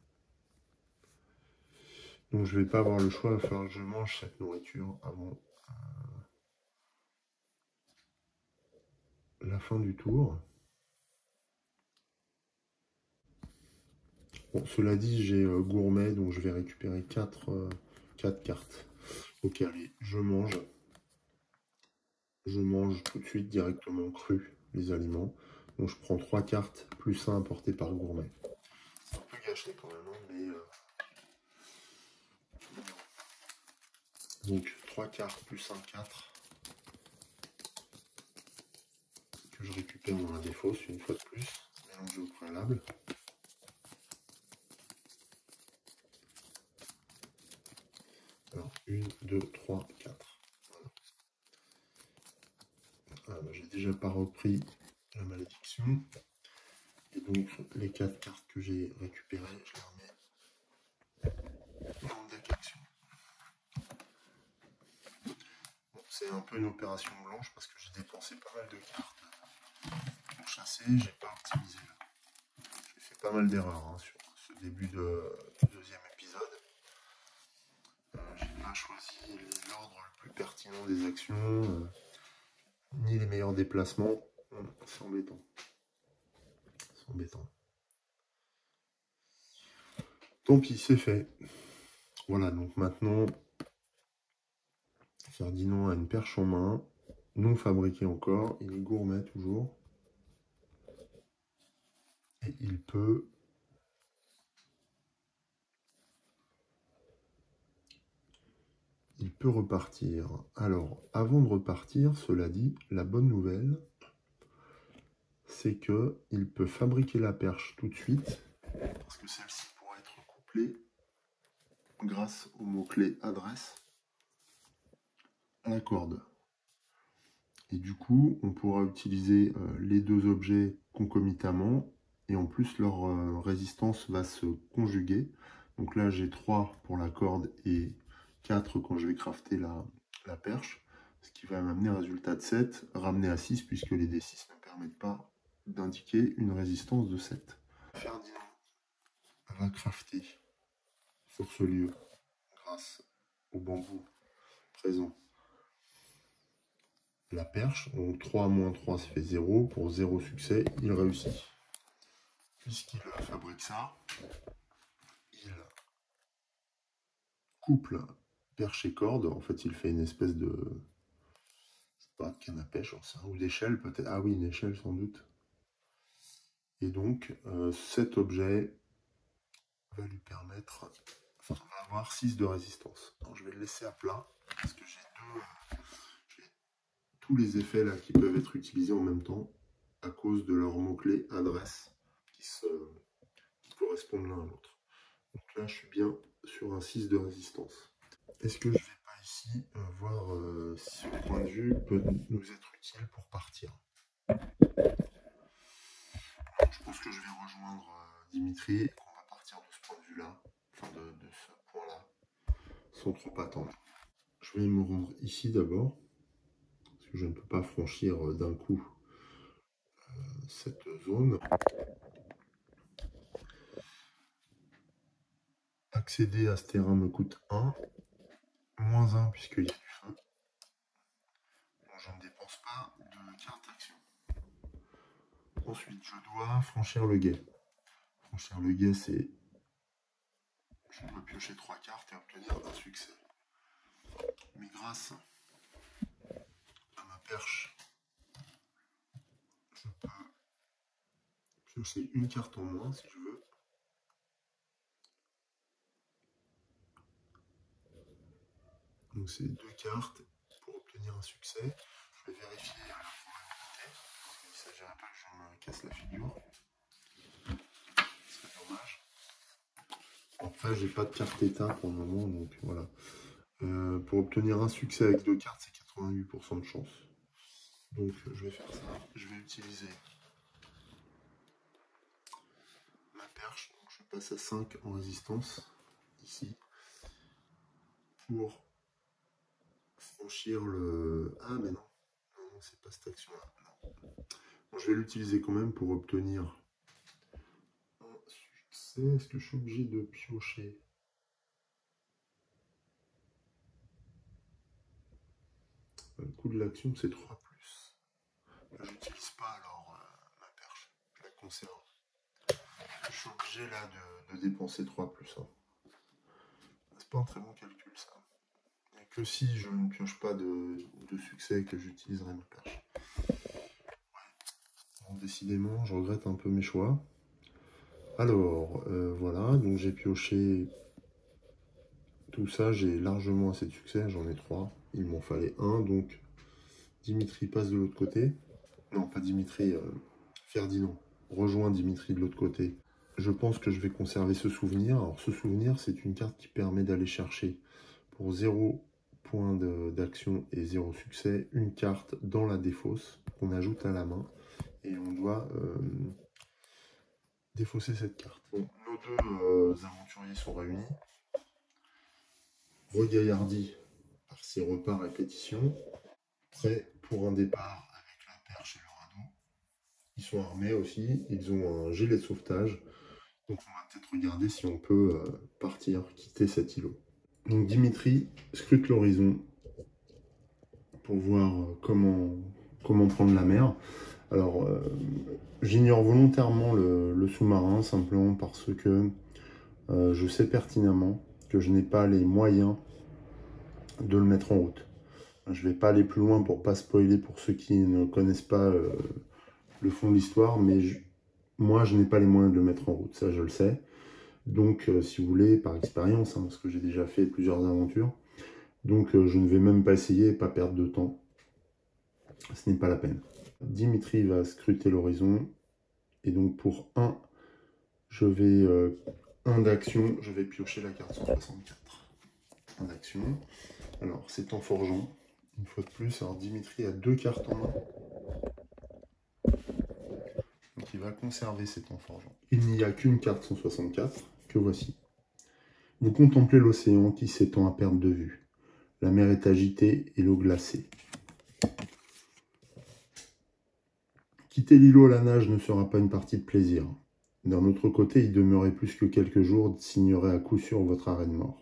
Donc je vais pas avoir le choix, il va falloir que je mange cette nourriture avant la fin du tour. Bon, cela dit, j'ai gourmet, donc je vais récupérer 4 cartes. Ok, allez, je mange. Je mange tout de suite directement cru les aliments. Donc je prends 3 cartes plus 1 apporté par gourmet. C'est un peu gâché quand même, hein, mais... Donc 3 cartes plus 1, 4. Que je récupère dans la défausse une fois de plus. Mélangé au préalable. Alors 1, 2, 3, 4. Voilà. Ah, bah, j'ai déjà pas repris la malédiction. Et donc les 4 cartes que j'ai récupérées, je les remets dans le deck action. Bon, c'est un peu une opération blanche parce que j'ai dépensé pas mal de cartes pour chasser, j'ai pas optimisé là. J'ai fait pas mal d'erreurs hein, sur ce début de deuxième épisode. J'ai pas choisi l'ordre le plus pertinent des actions, ni les meilleurs déplacements. C'est embêtant. C'est embêtant. Tant pis, c'est fait. Voilà, donc maintenant, Ferdinand a une perche en main, non fabriquée encore, il est gourmet toujours. Et il peut repartir. Alors, avant de repartir, cela dit, la bonne nouvelle, c'est que il peut fabriquer la perche tout de suite, parce que celle-ci pourra être couplée grâce au mot-clé adresse à la corde. Et du coup, on pourra utiliser les deux objets concomitamment, et en plus leur résistance va se conjuguer. Donc là, j'ai 3 pour la corde et 4 quand je vais crafter la perche, ce qui va m'amener un résultat de 7, ramené à 6, puisque les D6 ne permettent pas d'indiquer une résistance de 7. Ferdinand va crafter sur ce lieu, grâce au bambou présent, la perche. Donc 3 moins 3, ça fait 0. Pour 0 succès, il réussit. Puisqu'il fabrique ça, il couple perche et corde. En fait, il fait une espèce de... je sais pas, de canne à pêche, j'en sais rien, ou d'échelle peut-être. Ah oui, une échelle sans doute. Et donc, cet objet va lui permettre... Enfin, va avoir 6 de résistance. Alors, je vais le laisser à plat, parce que j'ai tous les effets là qui peuvent être utilisés en même temps, à cause de leur mot-clé adresse, qui correspondent l'un à l'autre. Donc là, je suis bien sur un 6 de résistance. Est-ce que je vais pas ici voir si ce point de vue peut nous être utile pour partir? Je pense que je vais rejoindre Dimitri et qu'on va partir de ce point de vue-là, enfin de ce point-là, sans trop attendre. Je vais me rendre ici d'abord, parce que je ne peux pas franchir d'un coup cette zone. Accéder à ce terrain me coûte 1, moins 1 puisqu'il y a du feu. Donc je ne dépense pas de carte action. Ensuite, je dois franchir le guet. Franchir le guet, c'est... Je dois piocher 3 cartes et obtenir un succès. Mais grâce à ma perche, je peux piocher une carte en moins si je veux. Donc c'est 2 cartes pour obtenir un succès. Je vais vérifier la probabilité, parce qu'il ne s'agirait pas que je me casse la figure. C'est dommage. Enfin, j'ai pas de carte état pour le moment, donc voilà. Pour obtenir un succès avec 2 cartes, c'est 88% de chance. Donc je vais faire ça. Je vais utiliser ma perche. Donc, je passe à 5 en résistance, ici, pour franchir le... Ah mais non, non, c'est pas cette action-là. Bon, je vais l'utiliser quand même pour obtenir un succès. Est-ce que je suis obligé de piocher? Le coût de l'action, c'est 3+. Là, j'utilise pas alors ma perche. Je la conserve. Je suis obligé là de dépenser 3+. Hein. C'est pas un très bon calcul ça. Il n'y a que si je ne pioche pas de succès que j'utiliserai ma perche. Bon, décidément, je regrette un peu mes choix. Alors, voilà, donc j'ai pioché tout ça, j'ai largement assez de succès, j'en ai 3. Il m'en fallait 1, donc Dimitri passe de l'autre côté. Non, pas Dimitri, Ferdinand rejoint Dimitri de l'autre côté. Je pense que je vais conserver ce souvenir. Alors ce souvenir, c'est une carte qui permet d'aller chercher pour 0 point d'action et 0 succès, une carte dans la défausse qu'on ajoute à la main. Et on doit défausser cette carte. Bon, nos deux aventuriers sont réunis. Regaillardi par ses repas répétition. Prêts pour un départ avec la perche et le radeau. Ils sont armés aussi, ils ont un gilet de sauvetage. Donc on va peut-être regarder si on peut partir, quitter cet îlot. Donc Dimitri scrute l'horizon pour voir comment prendre la mer. Alors j'ignore volontairement le sous-marin simplement parce que je sais pertinemment que je n'ai pas les moyens de le mettre en route. Je ne vais pas aller plus loin pour pas spoiler pour ceux qui ne connaissent pas le fond de l'histoire, mais moi je n'ai pas les moyens de le mettre en route, ça je le sais. Donc si vous voulez, par expérience, hein, parce que j'ai déjà fait plusieurs aventures, donc je ne vais même pas essayer et pas perdre de temps. Ce n'est pas la peine. Dimitri va scruter l'horizon, et donc pour 1, je vais 1 d'action, je vais piocher la carte 164. 1 d'action. Alors c'est en forgeant, une fois de plus. Alors Dimitri a 2 cartes en main. Donc il va conserver cet en forgeant. Il n'y a qu'une carte 164, que voici. Vous contemplez l'océan qui s'étend à perte de vue. La mer est agitée et l'eau glacée. Quitter l'îlot à la nage ne sera pas une partie de plaisir. D'un autre côté, y demeurer plus que quelques jours signerait à coup sûr votre arrêt de mort.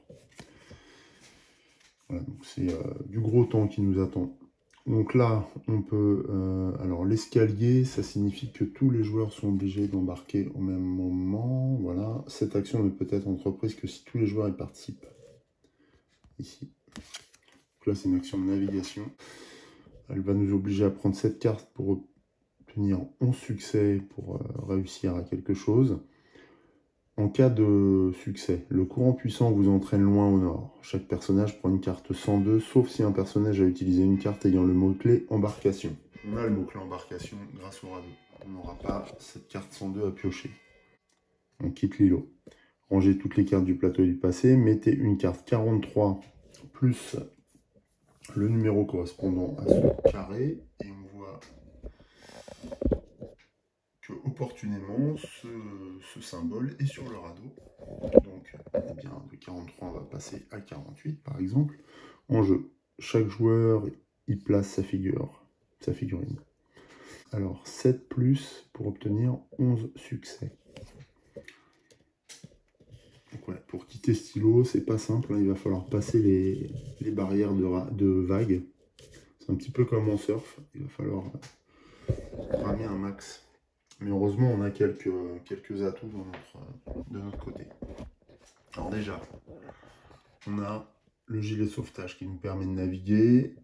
Voilà, donc c'est du gros temps qui nous attend. Donc là, on peut... alors l'escalier, ça signifie que tous les joueurs sont obligés d'embarquer au même moment. Voilà, cette action ne peut être entreprise que si tous les joueurs y participent. Ici. Donc là, c'est une action de navigation. Elle va nous obliger à prendre cette carte pour obtenir 11 succès pour réussir à quelque chose. En cas de succès, le courant puissant vous entraîne loin au nord. Chaque personnage prend une carte 102, sauf si un personnage a utilisé une carte ayant le mot-clé embarcation. On a le mot-clé embarcation grâce au radeau. On n'aura pas cette carte 102 à piocher. On quitte l'îlot. Rangez toutes les cartes du plateau et du passé. Mettez une carte 43 plus le numéro correspondant à ce carré. Et on voit que au opportunément, ce symbole est sur le radeau. Donc, eh bien, de 43, on va passer à 48, par exemple. En jeu, chaque joueur y place sa figurine. Alors, 7 plus pour obtenir 11 succès. Donc ouais, pour quitter stylo, c'est pas simple, hein, il va falloir passer les barrières de vagues. C'est un petit peu comme en surf, il va falloir ramer un max. Mais heureusement, on a quelques atouts de notre côté. Alors déjà, on a le gilet de sauvetage qui nous permet de naviguer.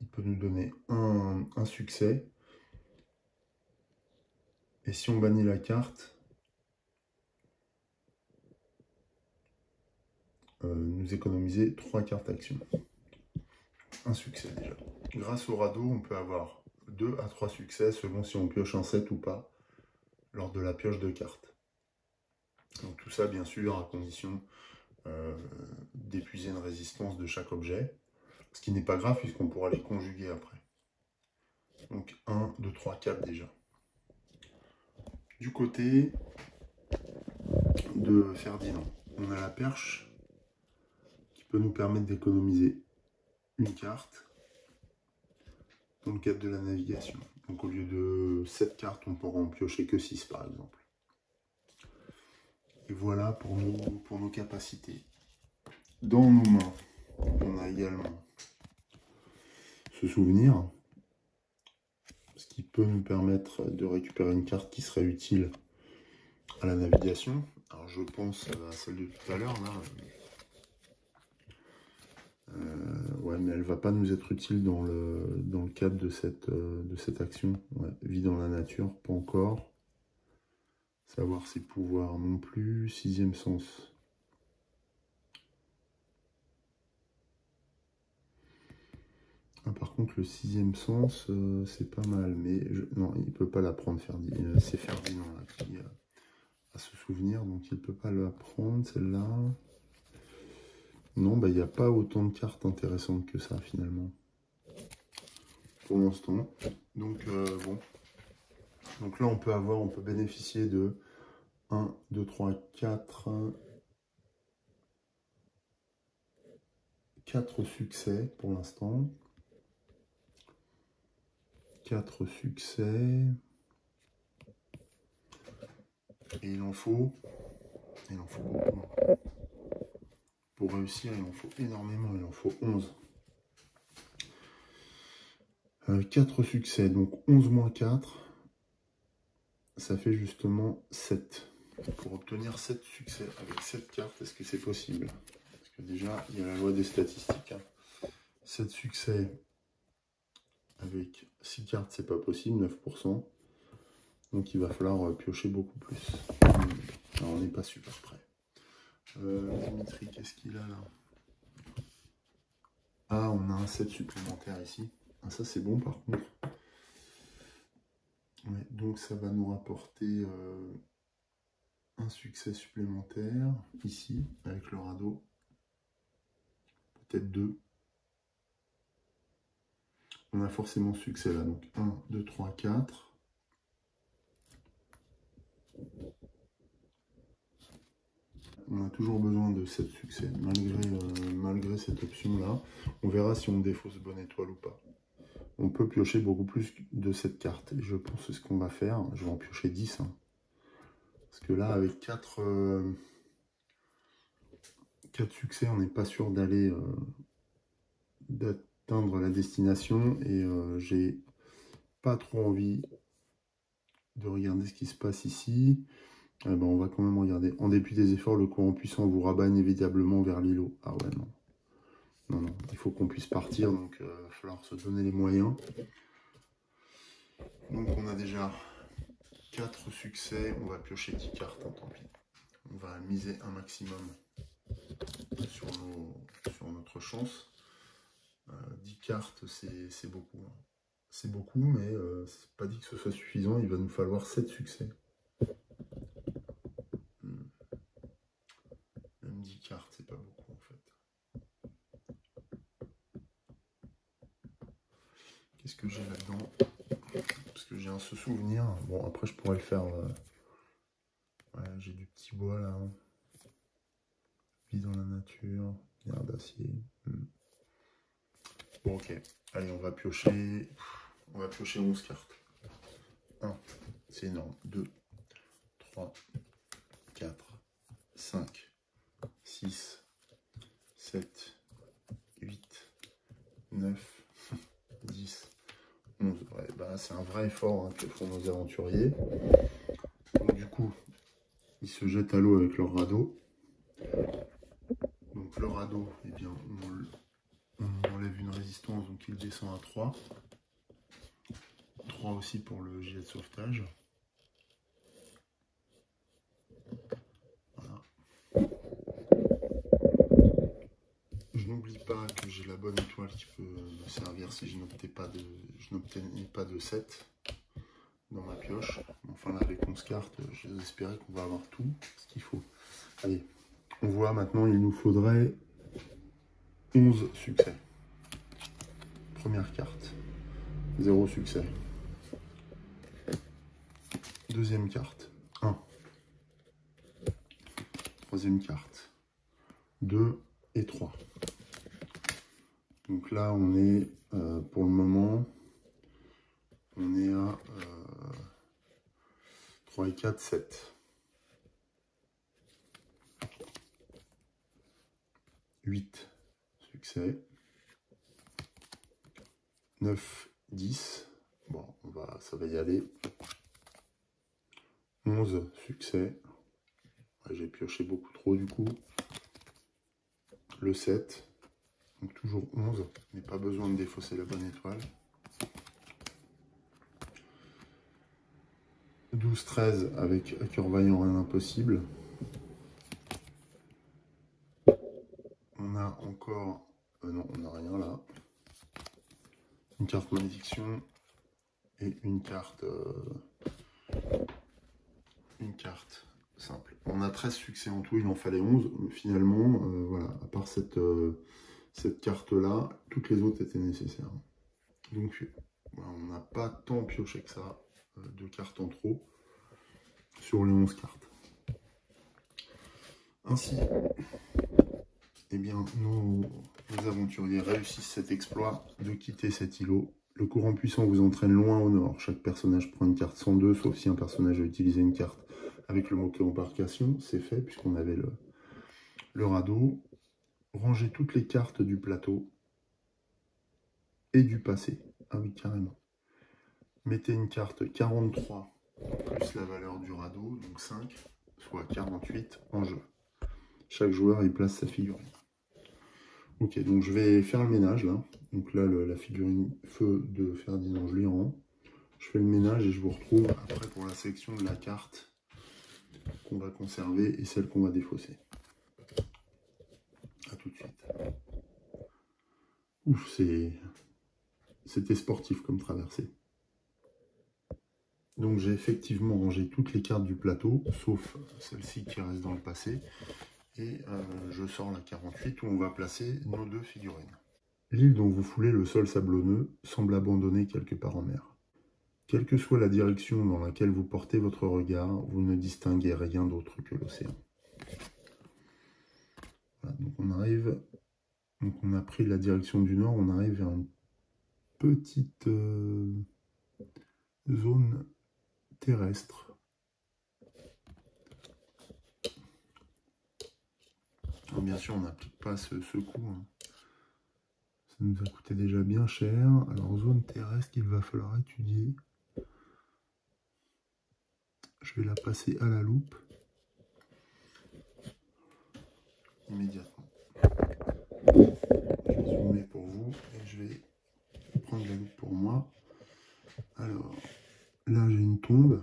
Il peut nous donner un succès. Et si on bannit la carte, nous économiser 3 cartes action. Un succès déjà. Grâce au radeau, on peut avoir 2 à 3 succès selon si on pioche un 7 ou pas lors de la pioche de cartes. Donc tout ça bien sûr à condition d'épuiser une résistance de chaque objet, ce qui n'est pas grave puisqu'on pourra les conjuguer après. Donc 1, 2, 3, 4 déjà. Du côté de Ferdinand, on a la perche qui peut nous permettre d'économiser une carte dans le cadre de la navigation. Donc au lieu de 7 cartes, on pourra en piocher que 6 par exemple. Et voilà pour nos capacités. Dans nos mains, on a également ce souvenir, ce qui peut nous permettre de récupérer une carte qui serait utile à la navigation. Alors je pense à celle de tout à l'heure là. Ouais, mais elle va pas nous être utile dans le cadre de cette action. Ouais, vie dans la nature, pas encore. Savoir ses pouvoirs non plus. 6e sens. Ah, par contre, le 6e sens, c'est pas mal. Mais non, il peut pas l'apprendre, Ferdinand. C'est Ferdinand là, qui a ce souvenir, donc il peut pas l'apprendre, celle-là. Non, bah il n'y a pas autant de cartes intéressantes que ça, finalement. Pour l'instant. Donc, bon. Donc là, on peut bénéficier de 1, 2, 3, 4... 4 succès pour l'instant. 4 succès. Et il en faut beaucoup. Pour réussir, il en faut énormément, il en faut 11. 4 succès, donc 11 moins 4, ça fait justement 7. Pour obtenir 7 succès avec 7 cartes, est-ce que c'est possible? Parce que déjà, il y a la loi des statistiques. 7 succès avec 6 cartes, c'est pas possible, 9%. Donc il va falloir piocher beaucoup plus. Alors on n'est pas super près. Dimitri, qu'est-ce qu'il a là? Ah, on a un 7 supplémentaire ici. Ah, ça c'est bon par contre. Ouais, donc ça va nous rapporter un succès supplémentaire ici avec le radeau. Peut-être 2. On a forcément succès là. Donc 1, 2, 3, 4. On a toujours besoin de 7 succès, malgré cette option-là. On verra si on défausse bonne étoile ou pas. On peut piocher beaucoup plus de cette carte. Et je pense que c'est ce qu'on va faire. Je vais en piocher 10. Hein. Parce que là, avec 4 succès, on n'est pas sûr d'atteindre la destination. Et j'ai pas trop envie de regarder ce qui se passe ici. Eh ben, on va quand même regarder. En dépit des efforts, le courant puissant vous rabat inévitablement vers l'îlot. Ah ouais, non. Non, non, il faut qu'on puisse partir, donc il va falloir se donner les moyens. Donc on a déjà 4 succès, on va piocher 10 cartes, hein, tant pis. On va miser un maximum sur notre chance. 10 cartes, c'est beaucoup. Hein. C'est beaucoup, mais c'est pas dit que ce soit suffisant, il va nous falloir 7 succès. Même 10 cartes, c'est pas beaucoup en fait. Qu'est-ce que j'ai là-dedans? Parce que que j'ai ce souvenir. Bon, après, je pourrais le faire... Voilà, j'ai du petit bois, là. Vie dans la nature, pierre d'acier. Bon, ok. Allez, on va piocher 11 cartes. 1, c'est énorme. 2, 3, 4, 5, 6, 7, 8, 9, 10, 11. Ouais, bah, c'est un vrai effort que font nos aventuriers. Donc, du coup, ils se jettent à l'eau avec leur radeau. Donc, le radeau, eh bien, on enlève une résistance, donc il descend à 3. 3 aussi pour le gilet de sauvetage. Voilà. Je n'oublie pas que j'ai la bonne étoile qui peut me servir si je n'obtenais pas de 7 dans ma pioche. Enfin là, avec 11 cartes, j'espérais qu'on va avoir tout ce qu'il faut. Allez, on voit maintenant, il nous faudrait 11 succès. Première carte, 0 succès. Deuxième carte, 1. Troisième carte, 2 et 3. Donc là, on est, pour le moment, on est à 3 et 4, 7. 8 succès. 9, 10. Bon, ça va y aller. 11 succès. Ouais, j'ai pioché beaucoup trop du coup. Le 7. Donc toujours 11. Mais pas besoin de défausser la bonne étoile. 12, 13 avec à cœur vaillant, rien d'impossible. On a encore... non, on n'a rien là. Une carte malédiction et une carte simple. On a 13 succès en tout, il en fallait 11. Mais finalement, voilà, à part cette carte-là, toutes les autres étaient nécessaires. Donc, voilà, on n'a pas tant pioché que ça de cartes en trop sur les 11 cartes. Ainsi, eh bien, nos aventuriers réussissent cet exploit de quitter cet îlot. Le courant puissant vous entraîne loin au nord. Chaque personnage prend une carte 102, sauf si un personnage a utilisé une carte avec le mot-clé embarcation. C'est fait, puisqu'on avait le radeau. Rangez toutes les cartes du plateau et du passé. Ah oui, carrément. Mettez une carte 43 plus la valeur du radeau, donc 5, soit 48 en jeu. Chaque joueur y place sa figurine. Ok, donc je vais faire le ménage là. Donc là, la figurine feu de Ferdinand, je l'y rends. Je fais le ménage et je vous retrouve après pour la sélection de la carte qu'on va conserver et celle qu'on va défausser. A tout de suite. Ouf, c'était sportif comme traversée. Donc j'ai effectivement rangé toutes les cartes du plateau, sauf celle-ci qui reste dans le passé. Et je sors la 48 où on va placer nos deux figurines. L'île dont vous foulez le sol sablonneux semble abandonnée quelque part en mer. Quelle que soit la direction dans laquelle vous portez votre regard, vous ne distinguez rien d'autre que l'océan. Voilà, donc on arrive, donc on a pris la direction du nord, on arrive vers une petite zone terrestre. Alors bien sûr, on n'applique pas ce coup. Hein. Ça nous a coûté déjà bien cher. Alors, zone terrestre qu'il va falloir étudier. Je vais la passer à la loupe. Immédiatement. Je vais zoomer pour vous et je vais prendre la loupe pour moi. Alors, là j'ai une tombe.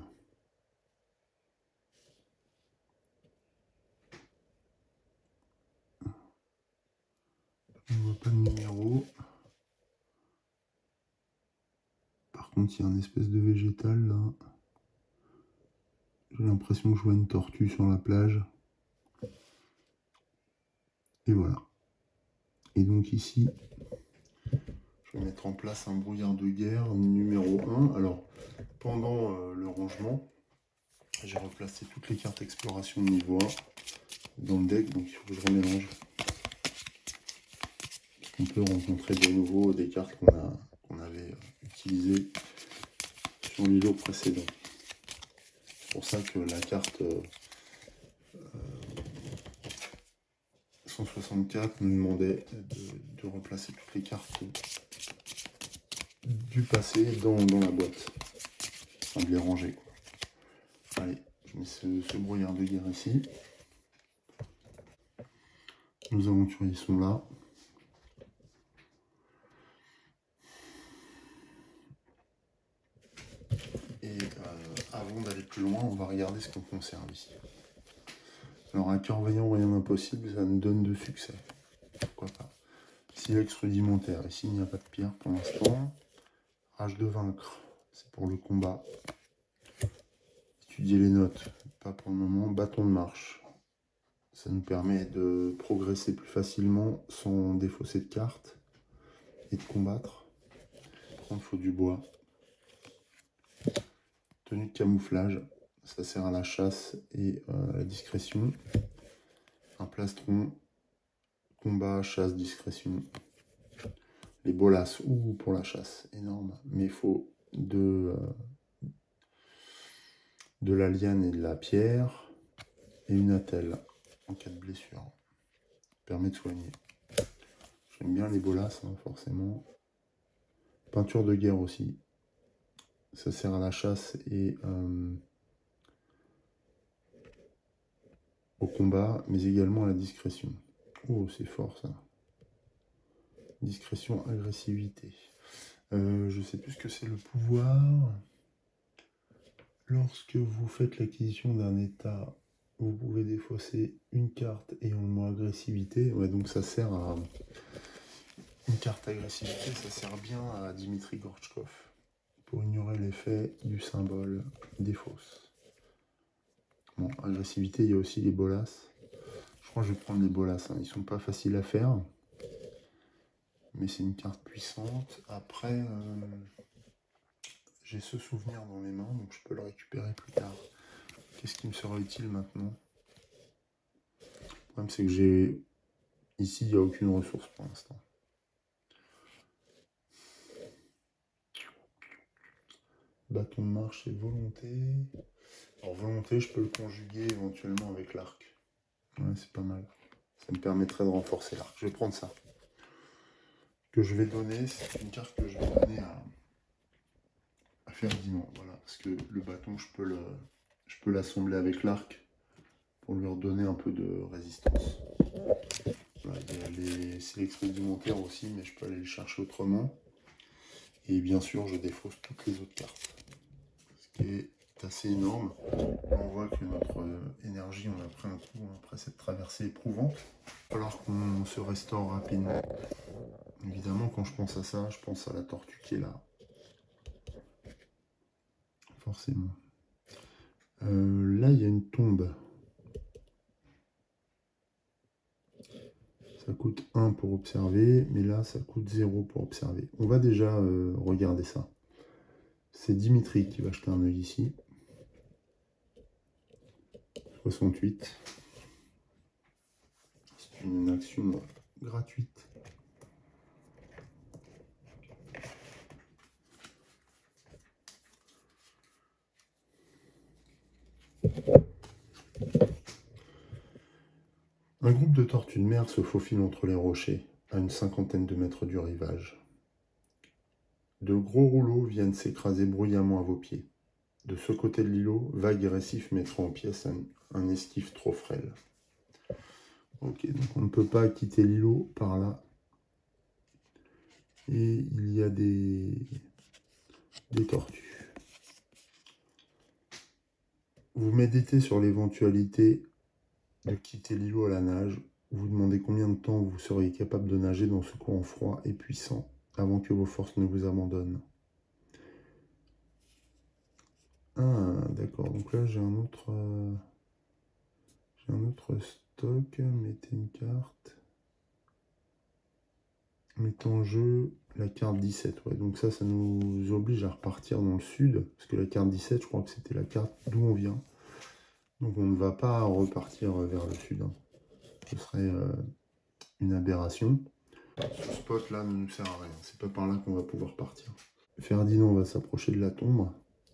On ne voit pas de numéro. Par contre, il y a un espèce de végétal là. J'ai l'impression que je vois une tortue sur la plage. Et voilà. Et donc ici, Je vais mettre en place un brouillard de guerre numéro 1. Alors, pendant le rangement, j'ai replacé toutes les cartes exploration de niveau 1 dans le deck, donc il faut que je remélange. On peut rencontrer de nouveau des cartes qu'on avait utilisées sur l'îlot précédent. C'est pour ça que la carte 164 nous demandait de replacer toutes les cartes du passé dans la boîte. Enfin, de les ranger. Allez, je mets ce brouillard de guerre ici. Nos aventuriers sont là. Et avant d'aller plus loin, on va regarder ce qu'on conserve ici. Alors, un cœur vaillant, rien d'impossible, ça nous donne de succès. Pourquoi pas. Silex rudimentaire, ici il n'y a pas de pierre pour l'instant. Rage de vaincre, c'est pour le combat. Étudier les notes, pas pour le moment. Bâton de marche, ça nous permet de progresser plus facilement sans défausser de cartes et de combattre. Par contre, il faut du bois. Tenue de camouflage, ça sert à la chasse et à la discrétion. Un plastron, combat, chasse, discrétion. Les bolasses, ou pour la chasse, énorme. Mais il faut de la liane et de la pierre et une attelle en cas de blessure. Ça permet de soigner. J'aime bien les bolasses, hein, forcément. Peinture de guerre aussi. Ça sert à la chasse et au combat, mais également à la discrétion. Oh, c'est fort ça. Discrétion, agressivité. Je sais plus ce que c'est le pouvoir. Lorsque vous faites l'acquisition d'un état, vous pouvez défausser une carte ayant le mot agressivité. Ouais, donc ça sert à... Une carte agressivité, ça sert bien à Dimitri Gorchkov. Pour ignorer l'effet du symbole défausse. Bon, agressivité, il y a aussi les bolasses. Je crois que je vais prendre les bolasses. Hein. Ils sont pas faciles à faire. Mais c'est une carte puissante. Après, j'ai ce souvenir dans les mains, donc je peux le récupérer plus tard. Qu'est-ce qui me sera utile maintenant? Le problème, c'est que j'ai... Ici, il n'y a aucune ressource pour l'instant. Bâton de marche et volonté. Alors, volonté, je peux le conjuguer éventuellement avec l'arc. Ouais, c'est pas mal. Ça me permettrait de renforcer l'arc. Je vais prendre ça. Que je vais donner, c'est une carte que je vais donner à Ferdinand. Voilà, parce que le bâton, je peux l'assembler avec l'arc pour lui redonner un peu de résistance. Voilà, il y a les sélections rudimentaires aussi, mais je peux aller les chercher autrement. Et bien sûr, je défausse toutes les autres cartes. Ce qui est assez énorme. On voit que notre énergie, on a pris un coup après cette traversée éprouvante. Alors qu'on se restaure rapidement. Évidemment, quand je pense à ça, je pense à la tortue qui est là. Forcément. Là, il y a une tombe. Ça coûte 1 pour observer, mais là, ça coûte 0 pour observer. On va déjà regarder ça. C'est Dimitri qui va jeter un œil ici. 68. C'est une action gratuite. Un groupe de tortues de mer se faufile entre les rochers, à une cinquantaine de mètres du rivage. De gros rouleaux viennent s'écraser bruyamment à vos pieds. De ce côté de l'îlot, vagues et récifs mettront en pièces un esquif trop frêle. Ok, donc on ne peut pas quitter l'îlot par là. Et il y a des tortues. Vous méditez sur l'éventualité de quitter l'îlot à la nage. Vous demandez combien de temps vous seriez capable de nager dans ce courant froid et puissant avant que vos forces ne vous abandonnent. Ah, d'accord. Donc là, j'ai un autre stock. Mettez une carte. met en jeu la carte 17. Ouais, donc ça nous oblige à repartir dans le sud, parce que la carte 17, je crois que c'était la carte d'où on vient. Donc on ne va pas repartir vers le sud. Hein. Ce serait une aberration. Ce spot là ne nous sert à rien. C'est pas par là qu'on va pouvoir partir. Ferdinand va s'approcher de la tombe.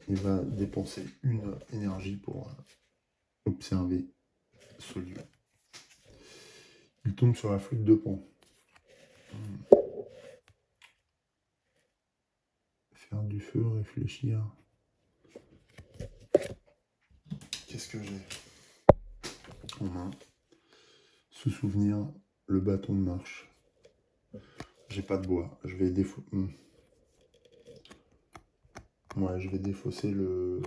Il va dépenser une énergie pour observer ce lieu. Il tombe sur la flûte de Pan. Faire du feu, réfléchir. Qu'est-ce que j'ai en main? Se souvenir, le bâton de marche. J'ai pas de bois. Je vais Ouais, je vais défausser le...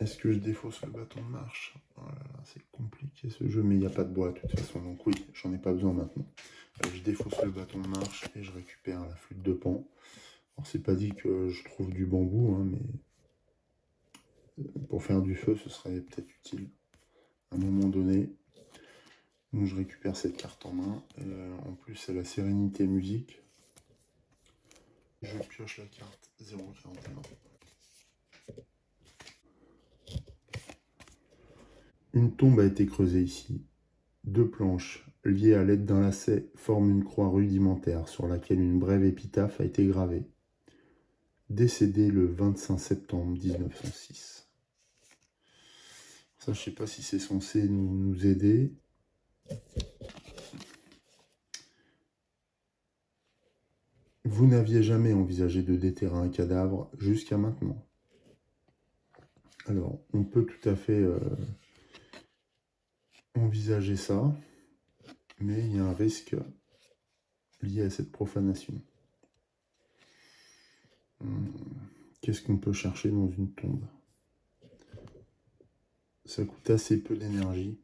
Est-ce que je défausse le bâton de marche? Oh là là, c'est compliqué ce jeu, mais il n'y a pas de bois de toute façon, donc oui, j'en ai pas besoin maintenant. Je défausse le bâton de marche et je récupère la flûte de Pan. Alors c'est pas dit que je trouve du bambou, hein, mais pour faire du feu, ce serait peut-être utile à un moment donné. Donc je récupère cette carte en main. En plus, c'est la sérénité musique. Je pioche la carte 0,41. Une tombe a été creusée ici. 2 planches, liées à l'aide d'un lacet, forment une croix rudimentaire sur laquelle une brève épitaphe a été gravée. Décédé le 25 septembre 1906. Ça, je ne sais pas si c'est censé nous aider. Vous n'aviez jamais envisagé de déterrer un cadavre jusqu'à maintenant. Alors, on peut tout à fait envisager ça, mais il y a un risque lié à cette profanation. Qu'est-ce qu'on peut chercher dans une tombe? Ça coûte assez peu d'énergie.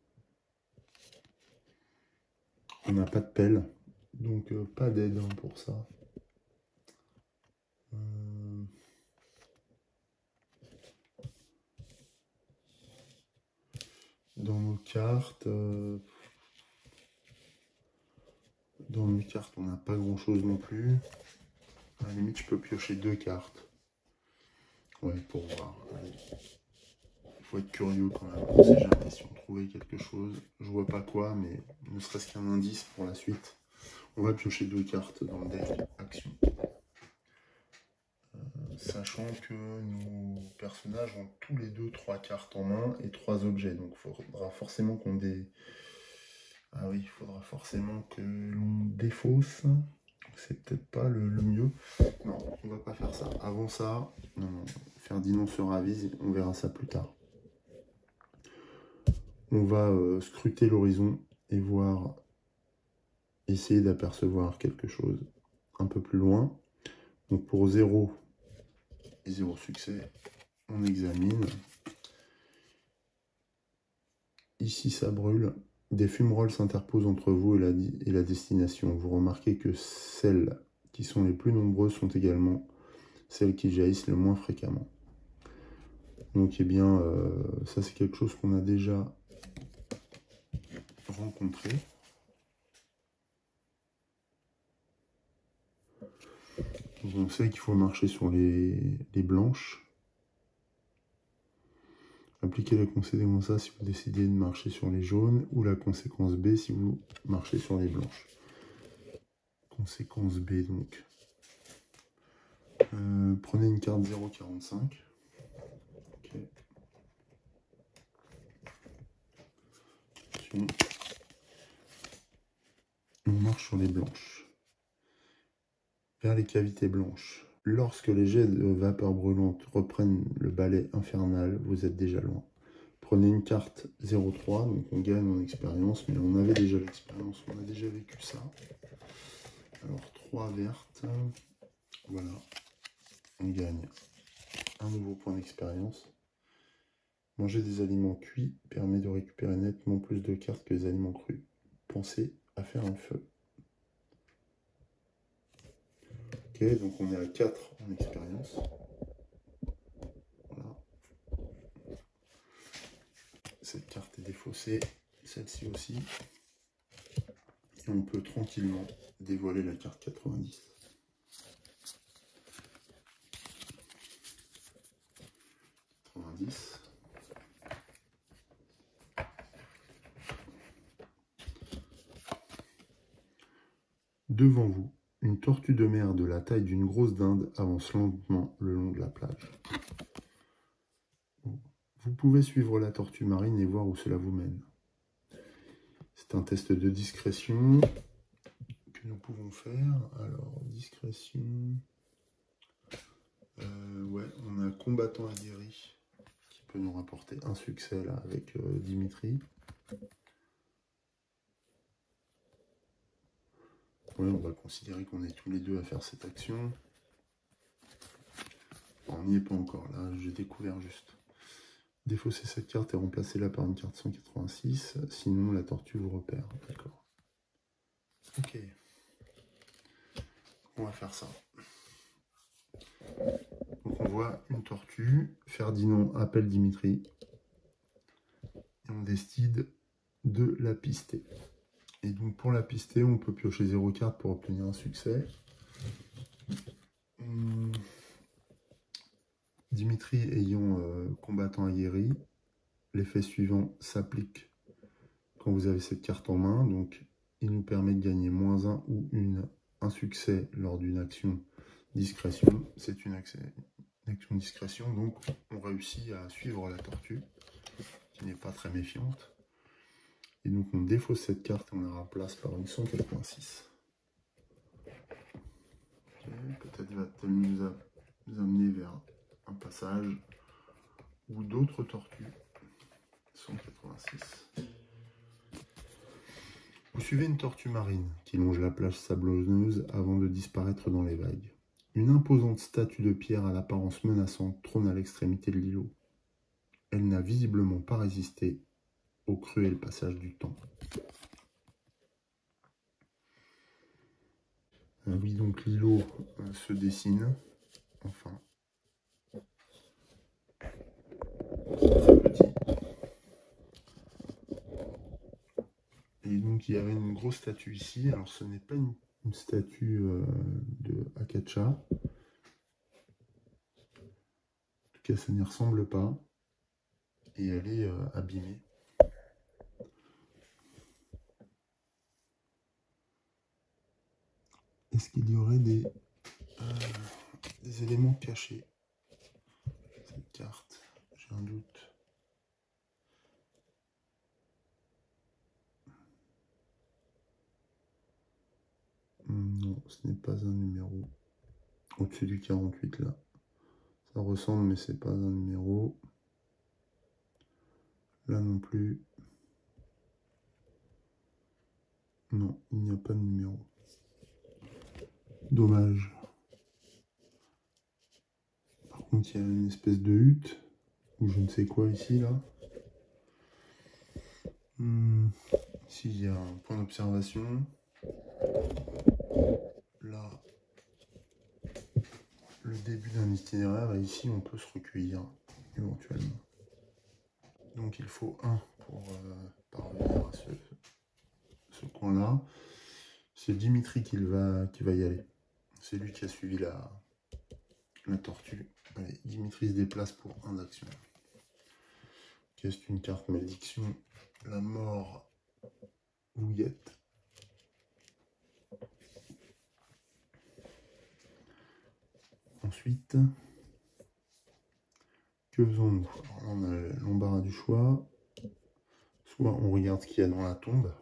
On n'a pas de pelle, donc pas d'aide pour ça. Dans nos cartes, on n'a pas grand chose non plus. À la limite, je peux piocher 2 cartes. Ouais, pour voir. Il faut être curieux quand même. On sait jamais si on trouvait quelque chose. Je vois pas quoi, mais ne serait-ce qu'un indice pour la suite. On va piocher 2 cartes dans le deck action. Sachant que nos personnages ont tous les deux 3 cartes en main et 3 objets. Donc il faudra forcément qu'on Ah oui, il faudra forcément que l'on défausse. C'est peut-être pas le mieux. Non, on va pas faire ça. Avant ça, non, Ferdinand se ravise, on verra ça plus tard. On va scruter l'horizon et voir, essayer d'apercevoir quelque chose un peu plus loin. Donc pour 0 et 0 succès, on examine. Ici, ça brûle. Des fumerolles s'interposent entre vous et la destination. Vous remarquez que celles qui sont les plus nombreuses sont également celles qui jaillissent le moins fréquemment. Donc, eh bien, ça c'est quelque chose qu'on a déjà rencontré. Donc, on sait qu'il faut marcher sur les blanches. Appliquez la conséquence A si vous décidez de marcher sur les jaunes, ou la conséquence B si vous marchez sur les blanches. Conséquence B donc. Prenez une carte 0,45. Okay. On marche sur les blanches. Vers les cavités blanches. Lorsque les jets de vapeur brûlante reprennent le balai infernal, vous êtes déjà loin. Prenez une carte 0,3, donc on gagne en expérience, mais on avait déjà l'expérience, on a déjà vécu ça. Alors 3 vertes, voilà, on gagne un nouveau point d'expérience. Manger des aliments cuits permet de récupérer nettement plus de cartes que les aliments crus. Pensez à faire un feu. Ok, donc on est à 4 en expérience. Voilà. Cette carte défausser celle-ci aussi. Et on peut tranquillement dévoiler la carte 90. Devant vous, une tortue de mer de la taille d'une grosse dinde avance lentement le long de la plage. Vous pouvez suivre la tortue marine et voir où cela vous mène. C'est un test de discrétion que nous pouvons faire. Alors, discrétion... ouais, on a combattant aguerri qui peut nous rapporter un succès là avec Dimitri. Ouais, on va considérer qu'on est tous les deux à faire cette action. On n'y est pas encore là, j'ai découvert juste. Défausser cette carte et remplacer-la par une carte 186, sinon la tortue vous repère. D'accord. Ok. On va faire ça. Donc on voit une tortue, Ferdinand appelle Dimitri, et on décide de la pister. Et donc pour la pister, on peut piocher 0 carte pour obtenir un succès. Dimitri ayant combattant aguerri, l'effet suivant s'applique quand vous avez cette carte en main. Donc il nous permet de gagner -1 ou un succès lors d'une action discrétion. C'est une action discrétion, donc on réussit à suivre la tortue, qui n'est pas très méfiante. Et donc on défausse cette carte et on la remplace par une 186. Okay, peut-être va-t-elle nous amener vers un passage ou d'autres tortues. 186. Vous suivez une tortue marine qui longe la plage sablonneuse avant de disparaître dans les vagues. Une imposante statue de pierre à l'apparence menaçante trône à l'extrémité de l'îlot. Elle n'a visiblement pas résisté au cruel passage du temps. Oui, donc l'îlot se dessine, enfin. C'est petit. Et donc il y avait une grosse statue ici. Alors ce n'est pas une statue de Akacha. En tout cas, ça n'y ressemble pas. Et elle est abîmée. Est-ce qu'il y aurait des éléments cachés? Cette carte, j'ai un doute. Non, ce n'est pas un numéro. Au-dessus du 48 là. Ça ressemble, mais c'est pas un numéro. Là non plus. Non, il n'y a pas de numéro. Dommage. Par contre, il y a une espèce de hutte, ou je ne sais quoi ici, là. Ici, il y a un point d'observation. Là, le début d'un itinéraire, et ici, on peut se recueillir, éventuellement. Donc, il faut un pour parvenir à ce coin-là. C'est Dimitri qui va y aller. C'est lui qui a suivi la tortue. Allez, Dimitri se déplace pour un d'action. C'est une carte malédiction. La mort vous guette. Ensuite, que faisons-nous? On a l'embarras du choix. Soit on regarde ce qu'il y a dans la tombe.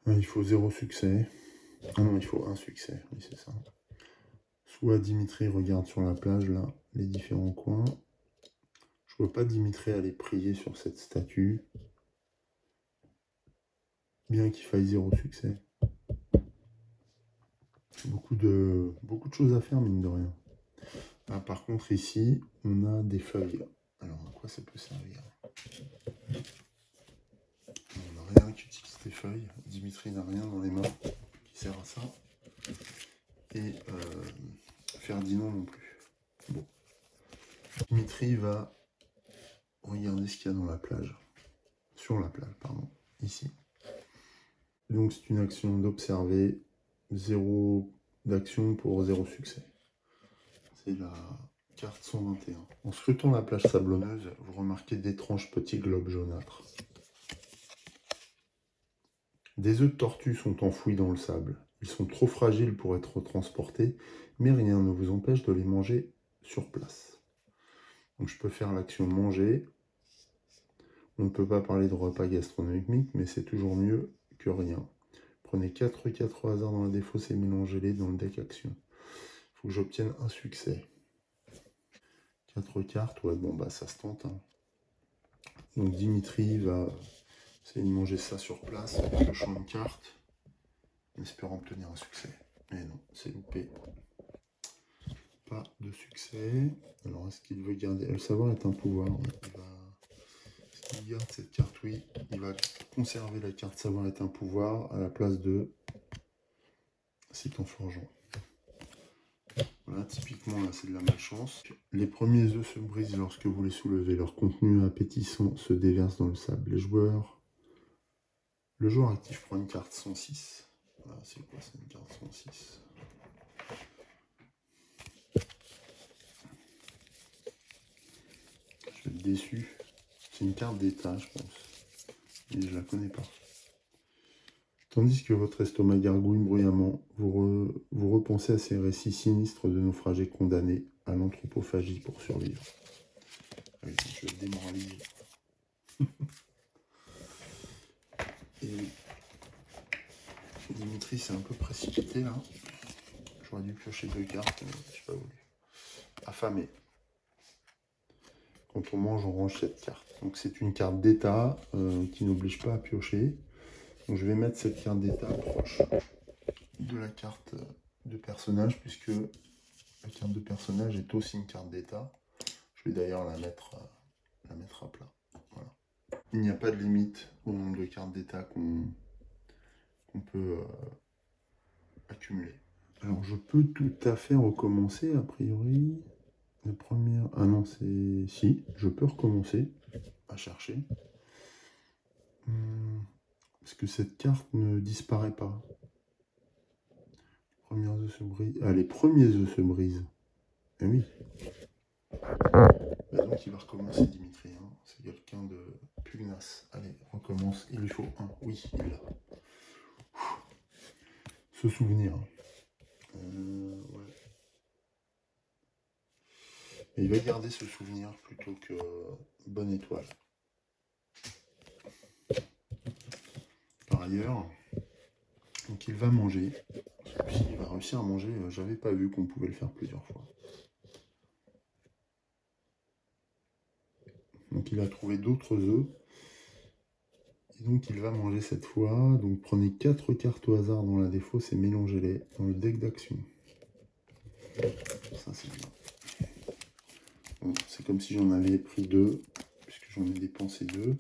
Il faut 0 succès. Ah non, il faut un succès. Oui, c'est ça. Soit Dimitri regarde sur la plage, là, les différents coins. Je vois pas Dimitri aller prier sur cette statue. Bien qu'il faille 0 succès. Beaucoup de choses à faire, mine de rien. Ah, par contre, ici, on a des feuilles. Alors, à quoi ça peut servir? On n'a rien qui utilise des feuilles. Dimitri n'a rien dans les mains qui sert à ça. Et Ferdinand non plus. Bon. Dimitri va regardez ce qu'il y a dans la plage. Sur la plage, pardon. Ici. Donc c'est une action d'observer. 0 d'action pour 0 succès. C'est la carte 121. En scrutant la plage sablonneuse, vous remarquez d'étranges petits globes jaunâtres. Des œufs de tortue sont enfouis dans le sable. Ils sont trop fragiles pour être transportés, mais rien ne vous empêche de les manger sur place. Donc je peux faire l'action manger. On ne peut pas parler de repas gastronomique, mais c'est toujours mieux que rien. Prenez 4 cartes au hasard dans la défausse et mélangez-les dans le deck action. Il faut que j'obtienne un succès. 4 cartes, ouais, bon, bah ça se tente. Hein. Donc Dimitri va essayer de manger ça sur place en piochant une carte, en espérant obtenir un succès. Mais non, c'est loupé. Pas de succès. Alors, est-ce qu'il veut garder... Le savoir est un pouvoir. Il garde cette carte, oui. Il va conserver la carte savoir est un pouvoir à la place de Cyclone forgeant. Voilà, typiquement, là, c'est de la malchance. Les premiers œufs se brisent lorsque vous les soulevez. Leur contenu appétissant se déverse dans le sable. Le joueur actif prend une carte 106. Voilà, c'est quoi, c'est une carte 106. Je vais être déçu. C'est une carte d'état, je pense. Et je la connais pas. Tandis que votre estomac gargouille bruyamment, vous repensez à ces récits sinistres de naufragés condamnés à l'anthropophagie pour survivre. Oui, je vais démoraliser. Et Dimitri s'est un peu précipité là. J'aurais dû piocher 2 cartes, mais je n'ai pas voulu. Affamé. Quand on mange, on range cette carte. Donc c'est une carte d'état qui n'oblige pas à piocher. Donc je vais mettre cette carte d'état proche de la carte de personnage, puisque la carte de personnage est aussi une carte d'état. Je vais d'ailleurs la mettre à plat. Voilà. Il n'y a pas de limite au nombre de cartes d'état qu'on peut accumuler. Alors je peux tout à fait recommencer a priori. La première... Ah non, c'est... Si, je peux recommencer à chercher. Parce que cette carte ne disparaît pas. Les premiers œufs se brisent. Ah, les premiers œufs se brisent. Eh oui. Bah donc il va recommencer Dimitri. Hein. C'est quelqu'un de pugnace. Allez, recommence. Il lui faut un. Oui, il l'a. Se souvenir. Ouais. Et il va garder ce souvenir plutôt que bonne étoile. Par ailleurs, donc il va manger. Il va réussir à manger. J'avais pas vu qu'on pouvait le faire plusieurs fois. Donc il a trouvé d'autres œufs. Et donc il va manger cette fois. Donc prenez 4 cartes au hasard dans la défausse et mélangez-les dans le deck d'action. Ça c'est bien. Bon, c'est comme si j'en avais pris 2, puisque j'en ai dépensé 2.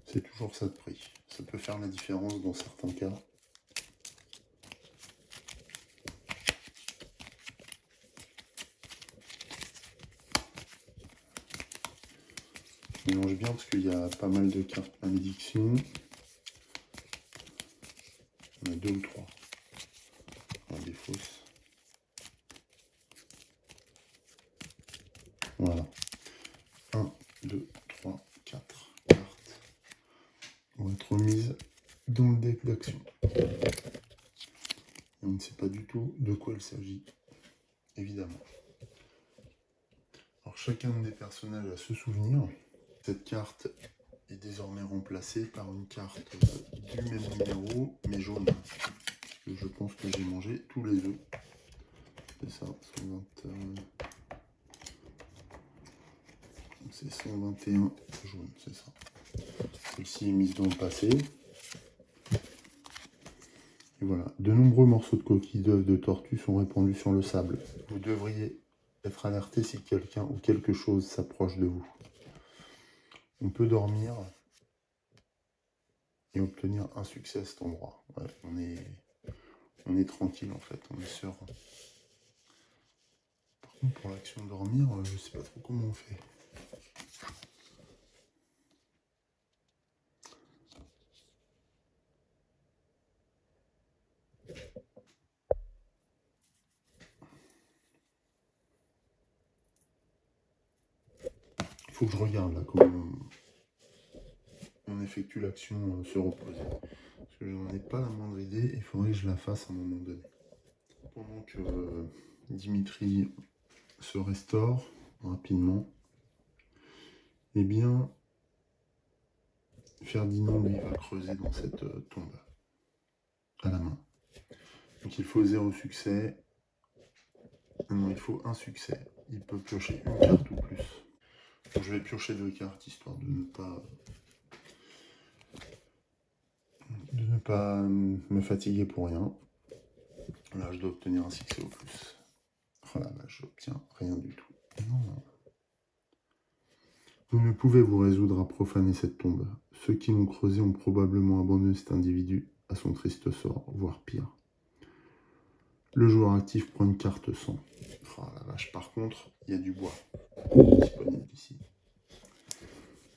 C'est toujours ça de prix. Ça peut faire la différence dans certains cas. Je mélange bien parce qu'il y a pas mal de cartes malédiction. On a 2 ou 3. On a des fausses. Voilà. 1, 2, 3, 4 cartes vont être remises dans le deck d'action. On ne sait pas du tout de quoi il s'agit, évidemment. Alors chacun des personnages a ce souvenir. Cette carte est désormais remplacée par une carte du même numéro, mais jaune. Parce que je pense que j'ai mangé tous les œufs. C'est ça, 121. C'est 121 jaune, c'est ça. Celle-ci est mise dans le passé. Et voilà, de nombreux morceaux de coquilles d'œufs de tortue sont répandus sur le sable. Vous devriez être alerté si quelqu'un ou quelque chose s'approche de vous. On peut dormir et obtenir un succès à cet endroit. Ouais, on est On est tranquille en fait, on est serein. Par contre, pour l'action dormir, je sais pas trop comment on fait. Il faut que je regarde là comment on effectue l'action se reposer. Parce que je n'en ai pas la moindre idée, il faudrait que je la fasse à un moment donné. Pendant que Dimitri se restaure rapidement, eh bien, Ferdinand lui va creuser dans cette tombe à la main. Donc il faut 0 succès. Non, il faut un succès. Il peut piocher une carte ou plus. Donc, je vais piocher 2 cartes histoire de ne pas me fatiguer pour rien. Là, je dois obtenir un succès au plus. Oh la vache, j'obtiens rien du tout. Non. Vous ne pouvez vous résoudre à profaner cette tombe. Ceux qui l'ont creusé ont probablement abandonné cet individu à son triste sort, voire pire. Le joueur actif prend une carte 100. Oh la vache, par contre, il y a du bois disponible ici.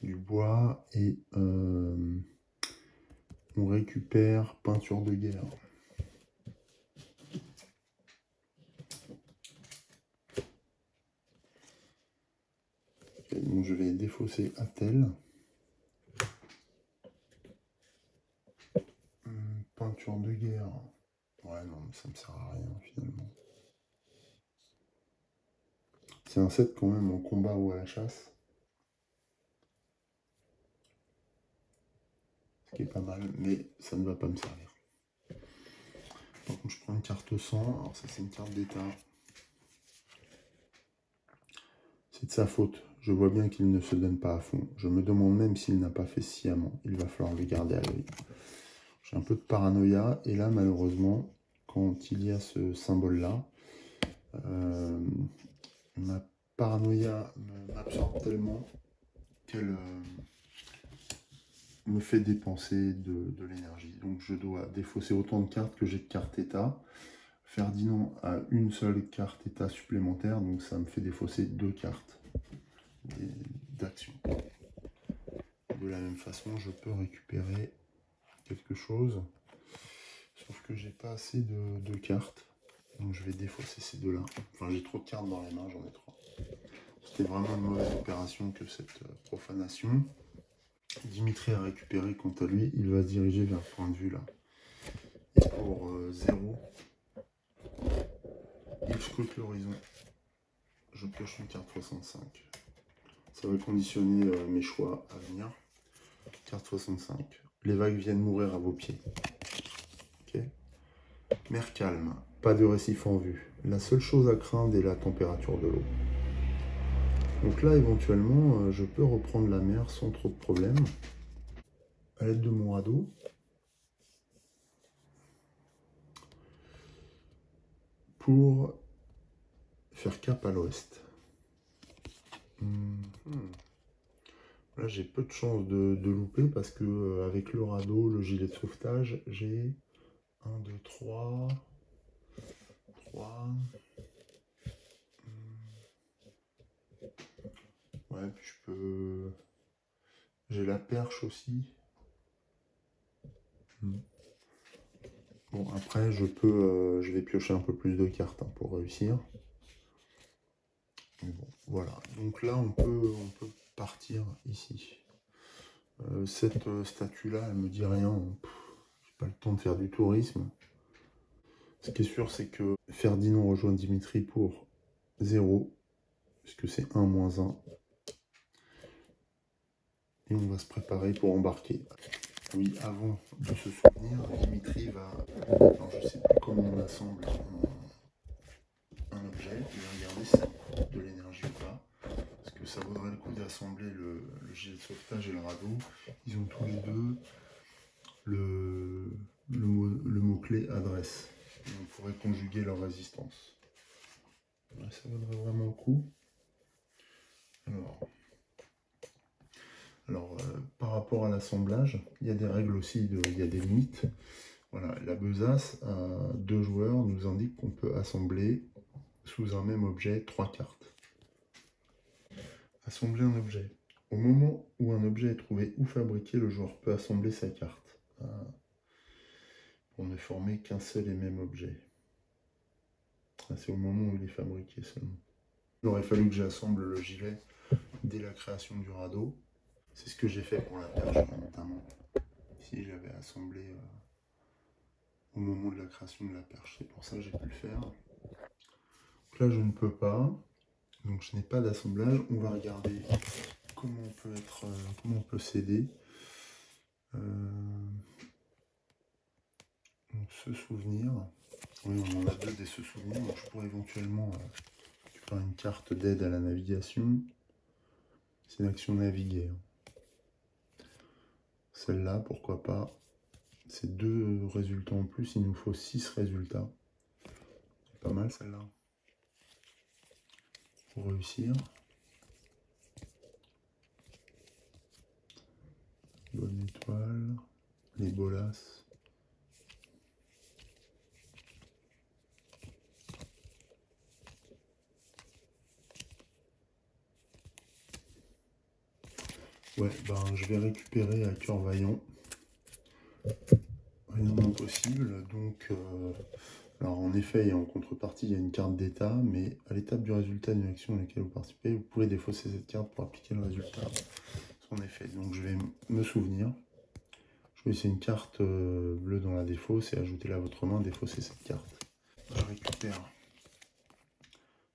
Du bois et on récupère peinture de guerre. Okay, donc je vais défausser Attel. Peinture de guerre. Ouais, non, mais ça me sert à rien finalement. C'est un set quand même en combat ou à la chasse. Ce qui est pas mal, mais ça ne va pas me servir. Par contre, je prends une carte 100. Alors ça, c'est une carte d'état. C'est de sa faute. Je vois bien qu'il ne se donne pas à fond. Je me demande même s'il n'a pas fait sciemment. Il va falloir le garder à l'œil. J'ai un peu de paranoïa. Et là, malheureusement, quand il y a ce symbole-là, ma paranoïa m'absorbe tellement qu'elle me fait dépenser de l'énergie. Donc je dois défausser autant de cartes que j'ai de cartes état. Ferdinand a une seule carte état supplémentaire, donc ça me fait défausser 2 cartes d'action. De la même façon, je peux récupérer quelque chose, sauf que j'ai pas assez de cartes, donc je vais défausser ces deux-là. Enfin, j'ai trop de cartes dans les mains, j'en ai 3. C'était vraiment une mauvaise opération que cette profanation. Dimitri a récupéré, quant à lui, il va se diriger vers ce point de vue là. Et pour 0, il scrute l'horizon. Je pioche une carte 65. Ça va conditionner mes choix à venir. Carte 65. Les vagues viennent mourir à vos pieds. Ok. Mer calme. Pas de récif en vue. La seule chose à craindre est la température de l'eau. Donc là, éventuellement, je peux reprendre la mer sans trop de problème. À l'aide de mon radeau. Pour faire cap à l'ouest. Là, j'ai peu de chances de louper parce que avec le radeau, le gilet de sauvetage, j'ai 1, 2, 3. Ouais, puis je peux... J'ai la perche aussi. Bon, après, je vais piocher un peu plus de cartes hein, pour réussir. Mais bon, voilà. Donc là, on peut partir ici. Cette statue-là, elle me dit rien. J'ai pas le temps de faire du tourisme. Ce qui est sûr, c'est que Ferdinand rejoint Dimitri pour 0, puisque c'est 1 moins 1. Et on va se préparer pour embarquer. Oui, avant de se souvenir, Dimitri va... Alors, je sais plus comment on assemble un objet. Il va regarder si ça coûte de l'énergie ou pas. Parce que ça vaudrait le coup d'assembler le gilet de sauvetage et le radeau. Ils ont tous les deux le mot-clé adresse. Et on pourrait conjuguer leur résistance. Ouais, ça vaudrait vraiment le coup. Alors par rapport à l'assemblage, il y a des règles aussi, il y a des limites. Voilà, la besace à 2 joueurs nous indique qu'on peut assembler sous un même objet 3 cartes. Assembler un objet. Au moment où un objet est trouvé ou fabriqué, le joueur peut assembler sa carte pour ne former qu'un seul et même objet. C'est au moment où il est fabriqué seulement. Il aurait fallu que j'assemble le gilet dès la création du radeau. C'est ce que j'ai fait pour la perche notamment. Ici j'avais assemblé au moment de la création de la perche. C'est pour ça que j'ai pu le faire. Donc là je ne peux pas. Donc je n'ai pas d'assemblage. On va regarder comment on peut s'aider. Donc se souvenir. Oui, on en a deux des se souvenir. Donc je pourrais éventuellement faire une carte d'aide à la navigation. C'est l'action naviguer. Celle-là, pourquoi pas. C'est 2 résultats en plus, il nous faut 6 résultats. C'est pas mal celle-là. Pour réussir. Bonne étoile. Les bolasses. Ouais, ben je vais récupérer à cœur vaillant. Rien d'impossible. Donc, alors en effet, et en contrepartie, il y a une carte d'état, mais à l'étape du résultat d'une action à laquelle vous participez, vous pouvez défausser cette carte pour appliquer le résultat. En effet, donc je vais me souvenir. Choisissez une carte bleue dans la défausse et ajoutez-la à votre main, défaussez cette carte. Je récupère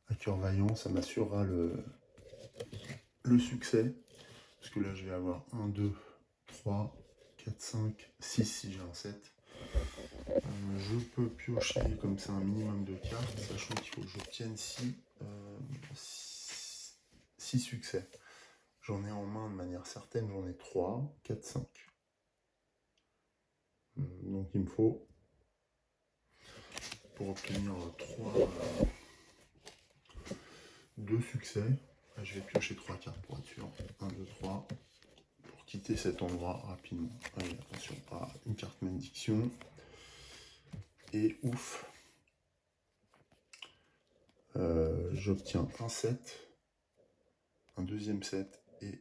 à cœur vaillant, ça m'assurera le succès. Parce que là, je vais avoir 1, 2, 3, 4, 5, 6 si j'ai un 7. Je peux piocher comme ça un minimum de cartes, sachant qu'il faut que j'obtienne 6 succès. J'en ai en main de manière certaine, j'en ai 3, 4, 5. Donc il me faut, pour obtenir 2 succès, je vais piocher 3 cartes pour être sûr. 1, 2, 3. Pour quitter cet endroit rapidement. Allez, attention, pas une carte malédiction. Et ouf. J'obtiens un 7, un deuxième 7 et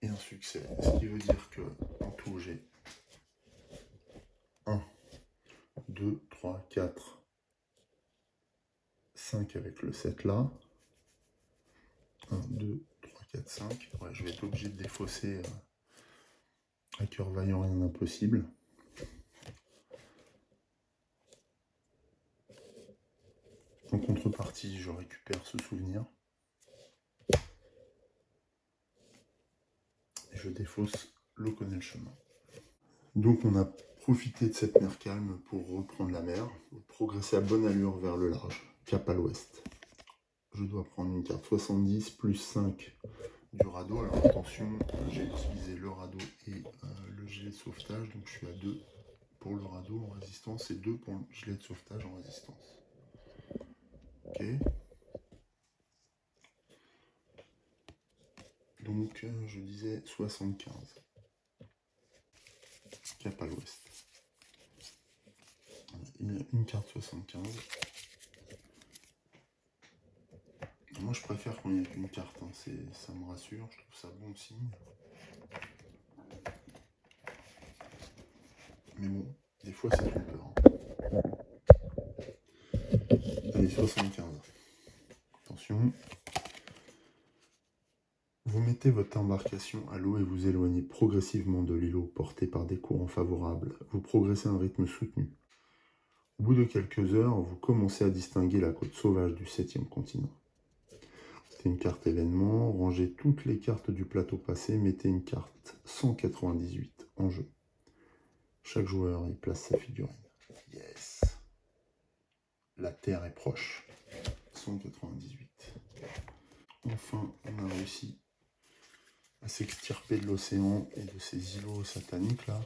et un succès. Ce qui veut dire que en tout j'ai 1, 2, 3, 4, 5 avec le 7 là. 1, 2, 3, 4, 5. Ouais, je vais être obligé de défausser à cœur vaillant, rien d'impossible. En contrepartie, je récupère ce souvenir. Et je défausse l'eau connaît le chemin. Donc on a profité de cette mer calme pour reprendre la mer, progresser à bonne allure vers le large, cap à l'ouest. Je dois prendre une carte 70 plus 5 du radeau. Alors attention, j'ai utilisé le radeau et le gilet de sauvetage, donc je suis à 2 pour le radeau en résistance et 2 pour le gilet de sauvetage en résistance. Ok. Donc je disais 75. Cap à l'ouest. Une carte 75. Moi je préfère quand il n'y a qu'une carte, hein. Ça me rassure, je trouve ça bon signe. Mais bon, des fois c'est trompeur. Allez, 75. Attention. Vous mettez votre embarcation à l'eau et vous éloignez progressivement de l'îlot porté par des courants favorables. Vous progressez à un rythme soutenu. Au bout de quelques heures, vous commencez à distinguer la côte sauvage du 7e continent. C'est une carte événement. Rangez toutes les cartes du plateau passé. Mettez une carte 198 en jeu. Chaque joueur y place sa figurine. Yes. La Terre est proche. 198. Enfin, on a réussi à s'extirper de l'océan et de ces îlots sataniques là.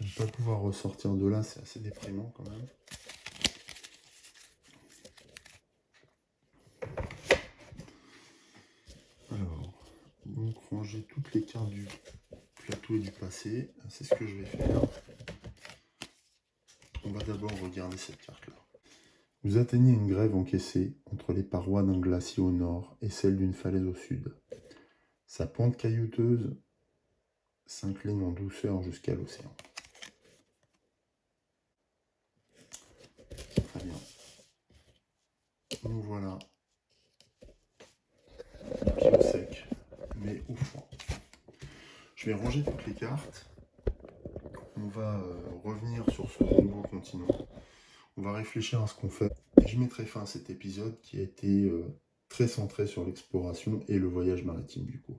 Ne pas pouvoir ressortir de là, c'est assez déprimant quand même. Alors, donc ranger toutes les cartes du plateau et du passé. C'est ce que je vais faire. On va d'abord regarder cette carte-là. Vous atteignez une grève encaissée entre les parois d'un glacier au nord et celle d'une falaise au sud. Sa pente caillouteuse s'incline en douceur jusqu'à l'océan. Très bien. Nous voilà pied au sec, mais au froid. Je vais ranger toutes les cartes. On va revenir sur ce nouveau continent. On va réfléchir à ce qu'on fait. Et je mettrai fin à cet épisode qui a été très centré sur l'exploration et le voyage maritime du coup.